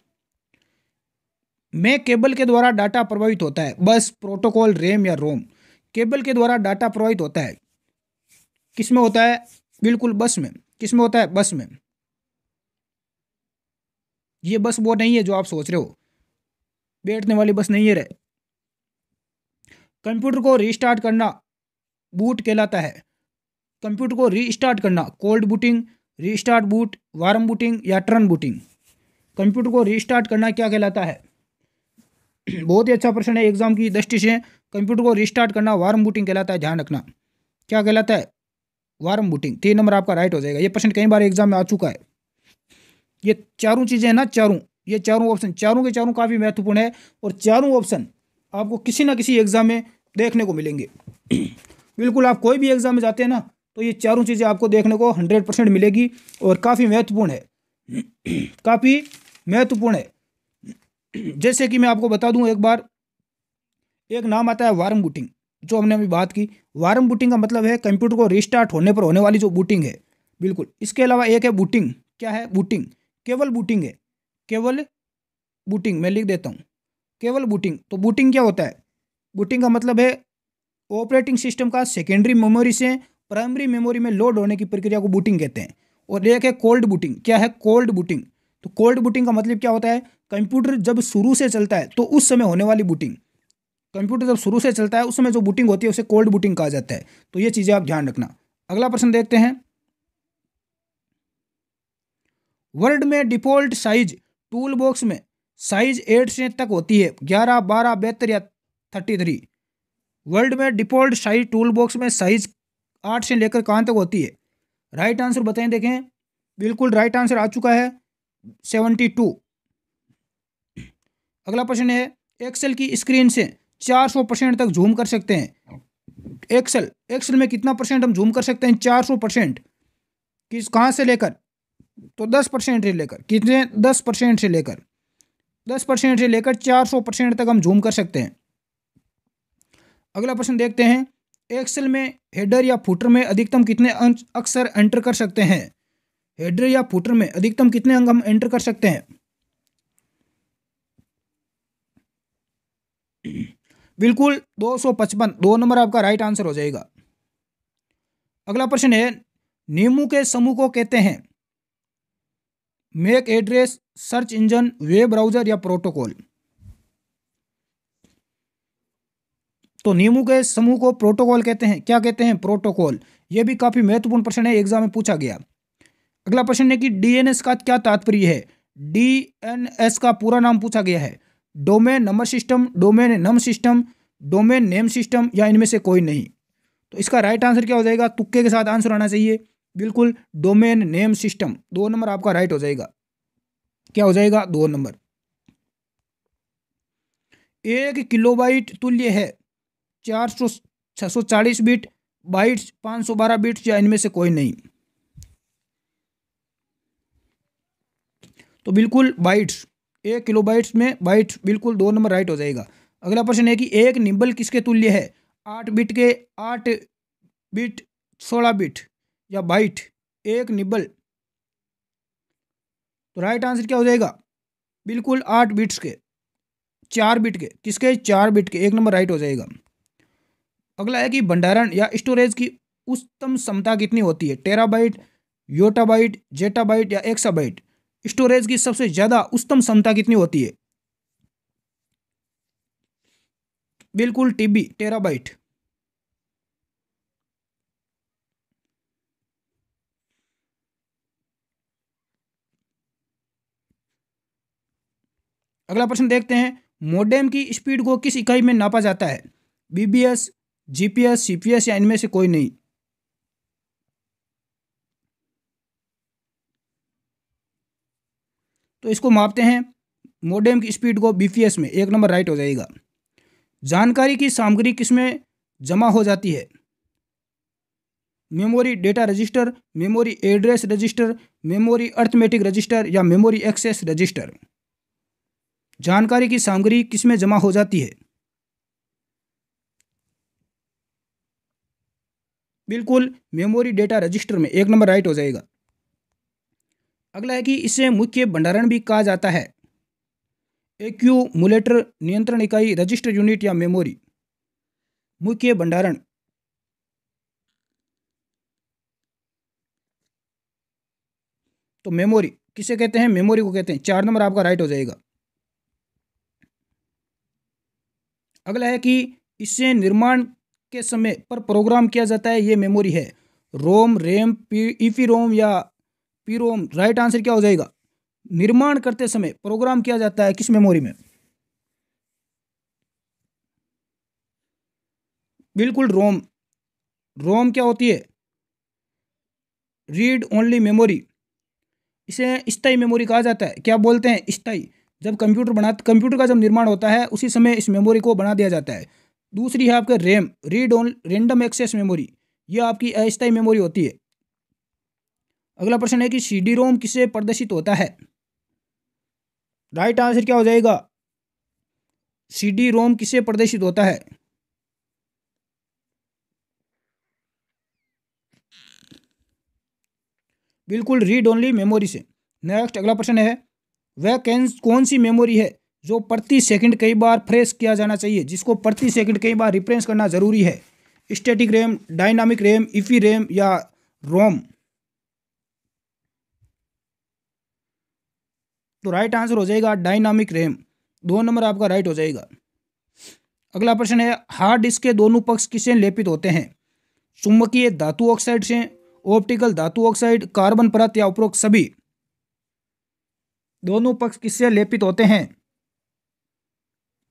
में केबल के द्वारा डाटा प्रवाहित होता है? बस, प्रोटोकॉल, रैम या रोम? केबल के द्वारा डाटा प्रवाहित होता है, किस में होता है? बिल्कुल बस में। किस में होता है? बस में। ये बस वो नहीं है जो आप सोच रहे हो, बैठने वाली बस नहीं है रे। कंप्यूटर को रीस्टार्ट करना बूट कहलाता है। कंप्यूटर को रीस्टार्ट करना cold booting, restart boot, warm booting या टर्न बूटिंग? कंप्यूटर को रीस्टार्ट करना क्या कहलाता है? बहुत ही अच्छा प्रश्न है एग्जाम की दृष्टि से। कंप्यूटर को रीस्टार्ट करना वार्म बूटिंग कहलाता है, ध्यान रखना। क्या कहलाता है? Warm booting. 3 नंबर आपका राइट हो जाएगा। ये प्रश्न कई बार एग्जाम में आ चुका है। ये चारों चीजें हैं ना, चारों, ये चारों ऑप्शन चारों के चारों काफी महत्वपूर्ण है और चारों ऑप्शन आपको किसी ना किसी एग्जाम में देखने को मिलेंगे। बिल्कुल, आप कोई भी एग्जाम में जाते हैं ना तो ये चारों चीजें आपको देखने को 100% मिलेगी और काफी महत्वपूर्ण है। काफी महत्वपूर्ण है। जैसे कि मैं आपको बता दूं एक बार, एक नाम आता है वार्म बूटिंग, जो हमने अभी बात की। वार्म बूटिंग का मतलब है कंप्यूटर को रिस्टार्ट होने पर होने वाली जो बूटिंग है। बिल्कुल। इसके अलावा एक है बूटिंग। क्या है? बूटिंग। केवल बूटिंग है, केवल बूटिंग। मैं लिख देता हूँ, केवल बूटिंग। तो बूटिंग क्या होता है? बूटिंग का मतलब है ऑपरेटिंग सिस्टम का सेकेंडरी मेमोरी से प्राइमरी मेमोरी में लोड होने की प्रक्रिया को बूटिंग कहते हैं। और एक है कोल्ड बूटिंग। क्या है? Cold booting. तो कोल्ड बूटिंग का मतलब क्या होता है? कंप्यूटर जब शुरू से चलता है तो उस समय होने वाली बूटिंग। कंप्यूटर जब शुरू से चलता है उस समय जो बूटिंग होती है उसे कोल्ड बूटिंग कहा जाता है। तो ये चीजें आप ध्यान रखना। अगला प्रश्न देखते हैं, वर्ड में डिफॉल्ट साइज टूल बॉक्स में साइज 8 से तक होती है, 11, 12, 72 या 33? वर्ल्ड में डिफॉल्ट साइज टूल बॉक्स में साइज 8 से लेकर कहाँ तक होती है? राइट आंसर बताएं, देखें। बिल्कुल राइट आंसर आ चुका है 72। अगला प्रश्न है, एक्सेल की स्क्रीन से 400% तक जूम कर सकते हैं। एक्सेल एक्सेल में कितना परसेंट हम जूम कर सकते हैं? 400%। किस कहाँ से लेकर? तो 10% से लेकर कितने? 10% से लेकर 10% से लेकर 400% तक हम जूम कर सकते हैं। अगला प्रश्न देखते हैं, एक्सेल में हेडर या फुटर में अधिकतम कितने अक्षर एंटर कर सकते हैं? हेडर या फुटर में अधिकतम कितने अंक हम एंटर कर सकते हैं? बिल्कुल 255। 2 नंबर आपका राइट आंसर हो जाएगा। अगला प्रश्न है, नियमों के समूह को कहते हैं? MAC address, search engine, web browser या प्रोटोकॉल? तो नियमों के समूह को प्रोटोकॉल कहते हैं। क्या कहते हैं? प्रोटोकॉल। यह भी काफी महत्वपूर्ण प्रश्न है, एग्जाम में पूछा गया। अगला प्रश्न है कि डीएनएस का क्या तात्पर्य है? डीएनएस का पूरा नाम पूछा गया है। डोमेन नंबर सिस्टम, डोमेन नम सिस्टम, डोमेन नेम सिस्टम या इनमें से कोई नहीं? तो इसका राइट आंसर क्या हो जाएगा? तुक्के के साथ आंसर आना चाहिए। बिल्कुल डोमेन नेम सिस्टम। 2 नंबर आपका राइट हो जाएगा। क्या हो जाएगा? 2 नंबर। 1 किलोबाइट तुल्य है 400 640 बिट, बाइट्स 512 बिट्स या इनमें से कोई नहीं? तो बिल्कुल बाइट्स। 1 किलोबाइट्स में बाइट्स। बिल्कुल 2 नंबर राइट हो जाएगा। अगला प्रश्न है कि एक निबल किसके तुल्य है? 8 बिट के, 8 बिट, 16 बिट या बाइट? एक निबल। तो राइट आंसर क्या हो जाएगा? बिल्कुल 8 बिट्स के, 4 बिट के। किसके? 4 बिट के। 1 नंबर राइट हो जाएगा। अगला है कि भंडारण या स्टोरेज की उच्चतम क्षमता कितनी होती है? टेराबाइट, योटाबाइट, जेटाबाइट या एक्साबाइट? स्टोरेज की सबसे ज्यादा उच्चतम क्षमता कितनी होती है? बिल्कुल टीबी, टेराबाइट। अगला प्रश्न देखते हैं, मोडेम की स्पीड को किस इकाई में नापा जाता है? बीबीएस, जीपीएस, सीपीएस या इनमें से कोई नहीं? तो इसको मापते हैं मोडेम की स्पीड को बीपीएस में। 1 नंबर राइट हो जाएगा। जानकारी की सामग्री किसमें जमा हो जाती है? Memory data register, memory address register, memory arithmetic register या मेमोरी एक्सेस रजिस्टर? जानकारी की सामग्री किसमें जमा हो जाती है? बिल्कुल मेमोरी डेटा रजिस्टर में। 1 नंबर राइट हो जाएगा। अगला है कि इसे मुख्य भंडारण भी कहा जाता है। एक्यूमुलेटर, नियंत्रण इकाई, रजिस्टर यूनिट या मेमोरी? मुख्य भंडारण। तो मेमोरी किसे कहते हैं? मेमोरी को कहते हैं। 4 नंबर आपका राइट हो जाएगा। अगला है कि इससे निर्माण के समय पर प्रोग्राम किया जाता है, ये मेमोरी है। रोम, रैम, ईपी रोम या पी रोम? राइट आंसर क्या हो जाएगा? निर्माण करते समय प्रोग्राम किया जाता है किस मेमोरी में? बिल्कुल रोम। रोम क्या होती है? Read only memory. इसे स्थायी मेमोरी कहा जाता है। क्या बोलते हैं? स्थायी। जब कंप्यूटर का जब निर्माण होता है उसी समय इस मेमोरी को बना दिया जाता है। दूसरी है आपका RAM, read on random access memory. यह आपकी अस्थायी मेमोरी होती है। अगला प्रश्न है कि सीडी रोम किससे प्रदर्शित होता है? राइट आंसर क्या हो जाएगा? सीडी रोम किससे प्रदर्शित होता है? बिल्कुल रीड ओनली मेमोरी से। नेक्स्ट अगला प्रश्न है, वह कौन सी मेमोरी है जो प्रति सेकंड कई बार फ्रेश किया जाना चाहिए, जिसको प्रति सेकंड कई बार रिफ्रेश करना जरूरी है? Static RAM, dynamic RAM, EP RAM या रोम? तो राइट आंसर हो जाएगा डायनामिक रैम। 2 नंबर आपका राइट हो जाएगा। अगला प्रश्न है, हार्ड डिस्क के दोनों पक्ष किससे लेपित होते हैं? चुंबकीय धातु ऑक्साइड से, ऑप्टिकल धातु ऑक्साइड, कार्बन परत या उपरोक्त सभी? दोनों पक्ष किससे लेपित होते हैं?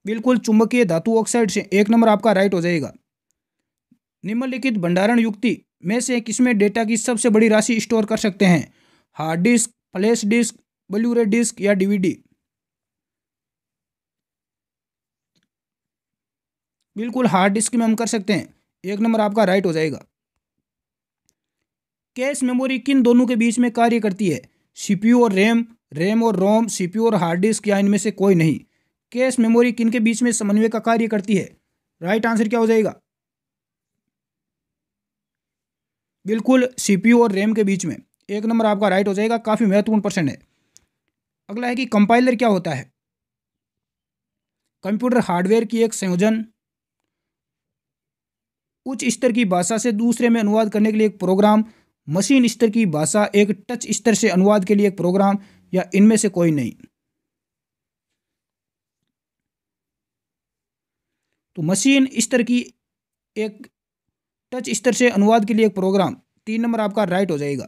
बिल्कुल चुंबकीय धातु ऑक्साइड से। 1 नंबर आपका राइट हो जाएगा। निम्नलिखित भंडारण युक्ति में से किसमें डेटा की सबसे बड़ी राशि स्टोर कर सकते हैं? Hard disk, flash disk, Blu-ray disk या डीवीडी? बिल्कुल हार्ड डिस्क में हम कर सकते हैं। 1 नंबर आपका राइट हो जाएगा। कैश मेमोरी किन दोनों के बीच में कार्य करती है? सीपीयू और रैम, रैम और रोम, सीपीयू और हार्ड डिस्क या इनमें से कोई नहीं? कैश मेमोरी किन के बीच में समन्वय का कार्य करती है? राइट आंसर क्या हो जाएगा? बिल्कुल सीपीयू और रैम के बीच में। 1 नंबर आपका राइट हो जाएगा। काफी महत्वपूर्ण प्रश्न है। अगला है कि कंपाइलर क्या होता है? कंप्यूटर हार्डवेयर की एक संयोजन, उच्च स्तर की भाषा से दूसरे में अनुवाद करने के लिए एक प्रोग्राम, मशीन स्तर की भाषा एक टच स्तर से अनुवाद के लिए एक प्रोग्राम या इनमें से कोई नहीं? तो मशीन स्तर की एक टच स्तर से अनुवाद के लिए एक प्रोग्राम। 3 नंबर आपका राइट हो जाएगा।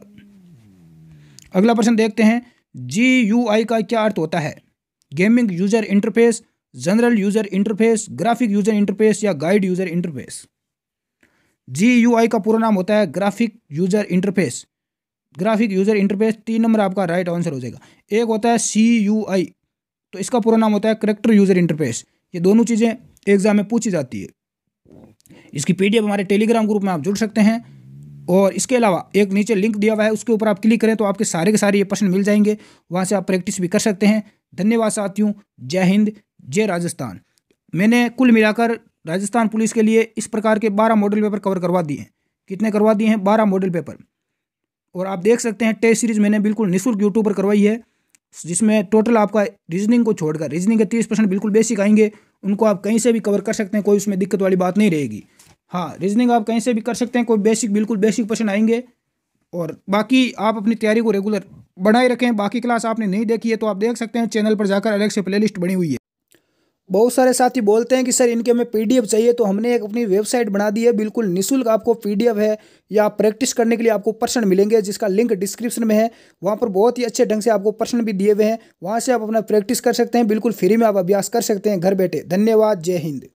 अगला प्रश्न देखते हैं, GUI का क्या अर्थ होता है? Gaming user interface, general user interface, graphic user interface या गाइड यूजर इंटरफेस? GUI का पूरा नाम होता है graphic user interface. Graphic user interface. 3 number आपका राइट आंसर हो जाएगा। एक होता है CUI, तो इसका पूरा नाम होता है करेक्टर यूजर इंटरफेस। ये दोनों चीज़ें एग्जाम में पूछी जाती है। इसकी PDF हमारे टेलीग्राम ग्रुप में आप जुड़ सकते हैं। और इसके अलावा एक नीचे लिंक दिया हुआ है, उसके ऊपर आप क्लिक करें तो आपके सारे के सारे ये प्रश्न मिल जाएंगे। वहाँ से आप प्रैक्टिस भी कर सकते हैं। धन्यवाद साथियों। जय हिंद, जय राजस्थान। मैंने कुल मिलाकर राजस्थान पुलिस के लिए इस प्रकार के 12 मॉडल पेपर कवर करवा दिए हैं। कितने करवा दिए हैं? 12 मॉडल पेपर। और आप देख सकते हैं टेस्ट सीरीज मैंने बिल्कुल निःशुल्क यूट्यूब पर करवाई है, जिसमें टोटल आपका रीजनिंग को छोड़कर रीजनिंग के 30% बिल्कुल बेसिक आएंगे। उनको आप कहीं से भी कवर कर सकते हैं, कोई उसमें दिक्कत वाली बात नहीं रहेगी। हाँ, रीजनिंग आप कहीं से भी कर सकते हैं, कोई बेसिक बिल्कुल बेसिक क्वेश्चन आएंगे। और बाकी आप अपनी तैयारी को रेगुलर बनाए रखें। बाकी क्लास आपने नहीं देखी है तो आप देख सकते हैं, चैनल पर जाकर अलग से प्लेलिस्ट बनी हुई है। बहुत सारे साथी बोलते हैं कि सर इनके हमें पीडीएफ चाहिए, तो हमने एक अपनी वेबसाइट बना दी है, बिल्कुल निःशुल्क आपको पीडीएफ है, या प्रैक्टिस करने के लिए आपको प्रश्न मिलेंगे जिसका लिंक डिस्क्रिप्शन में है। वहाँ पर बहुत ही अच्छे ढंग से आपको प्रश्न भी दिए हुए हैं, वहाँ से आप अपना प्रैक्टिस कर सकते हैं, बिल्कुल फ्री में आप अभ्यास कर सकते हैं घर बैठे। धन्यवाद, जय हिंद।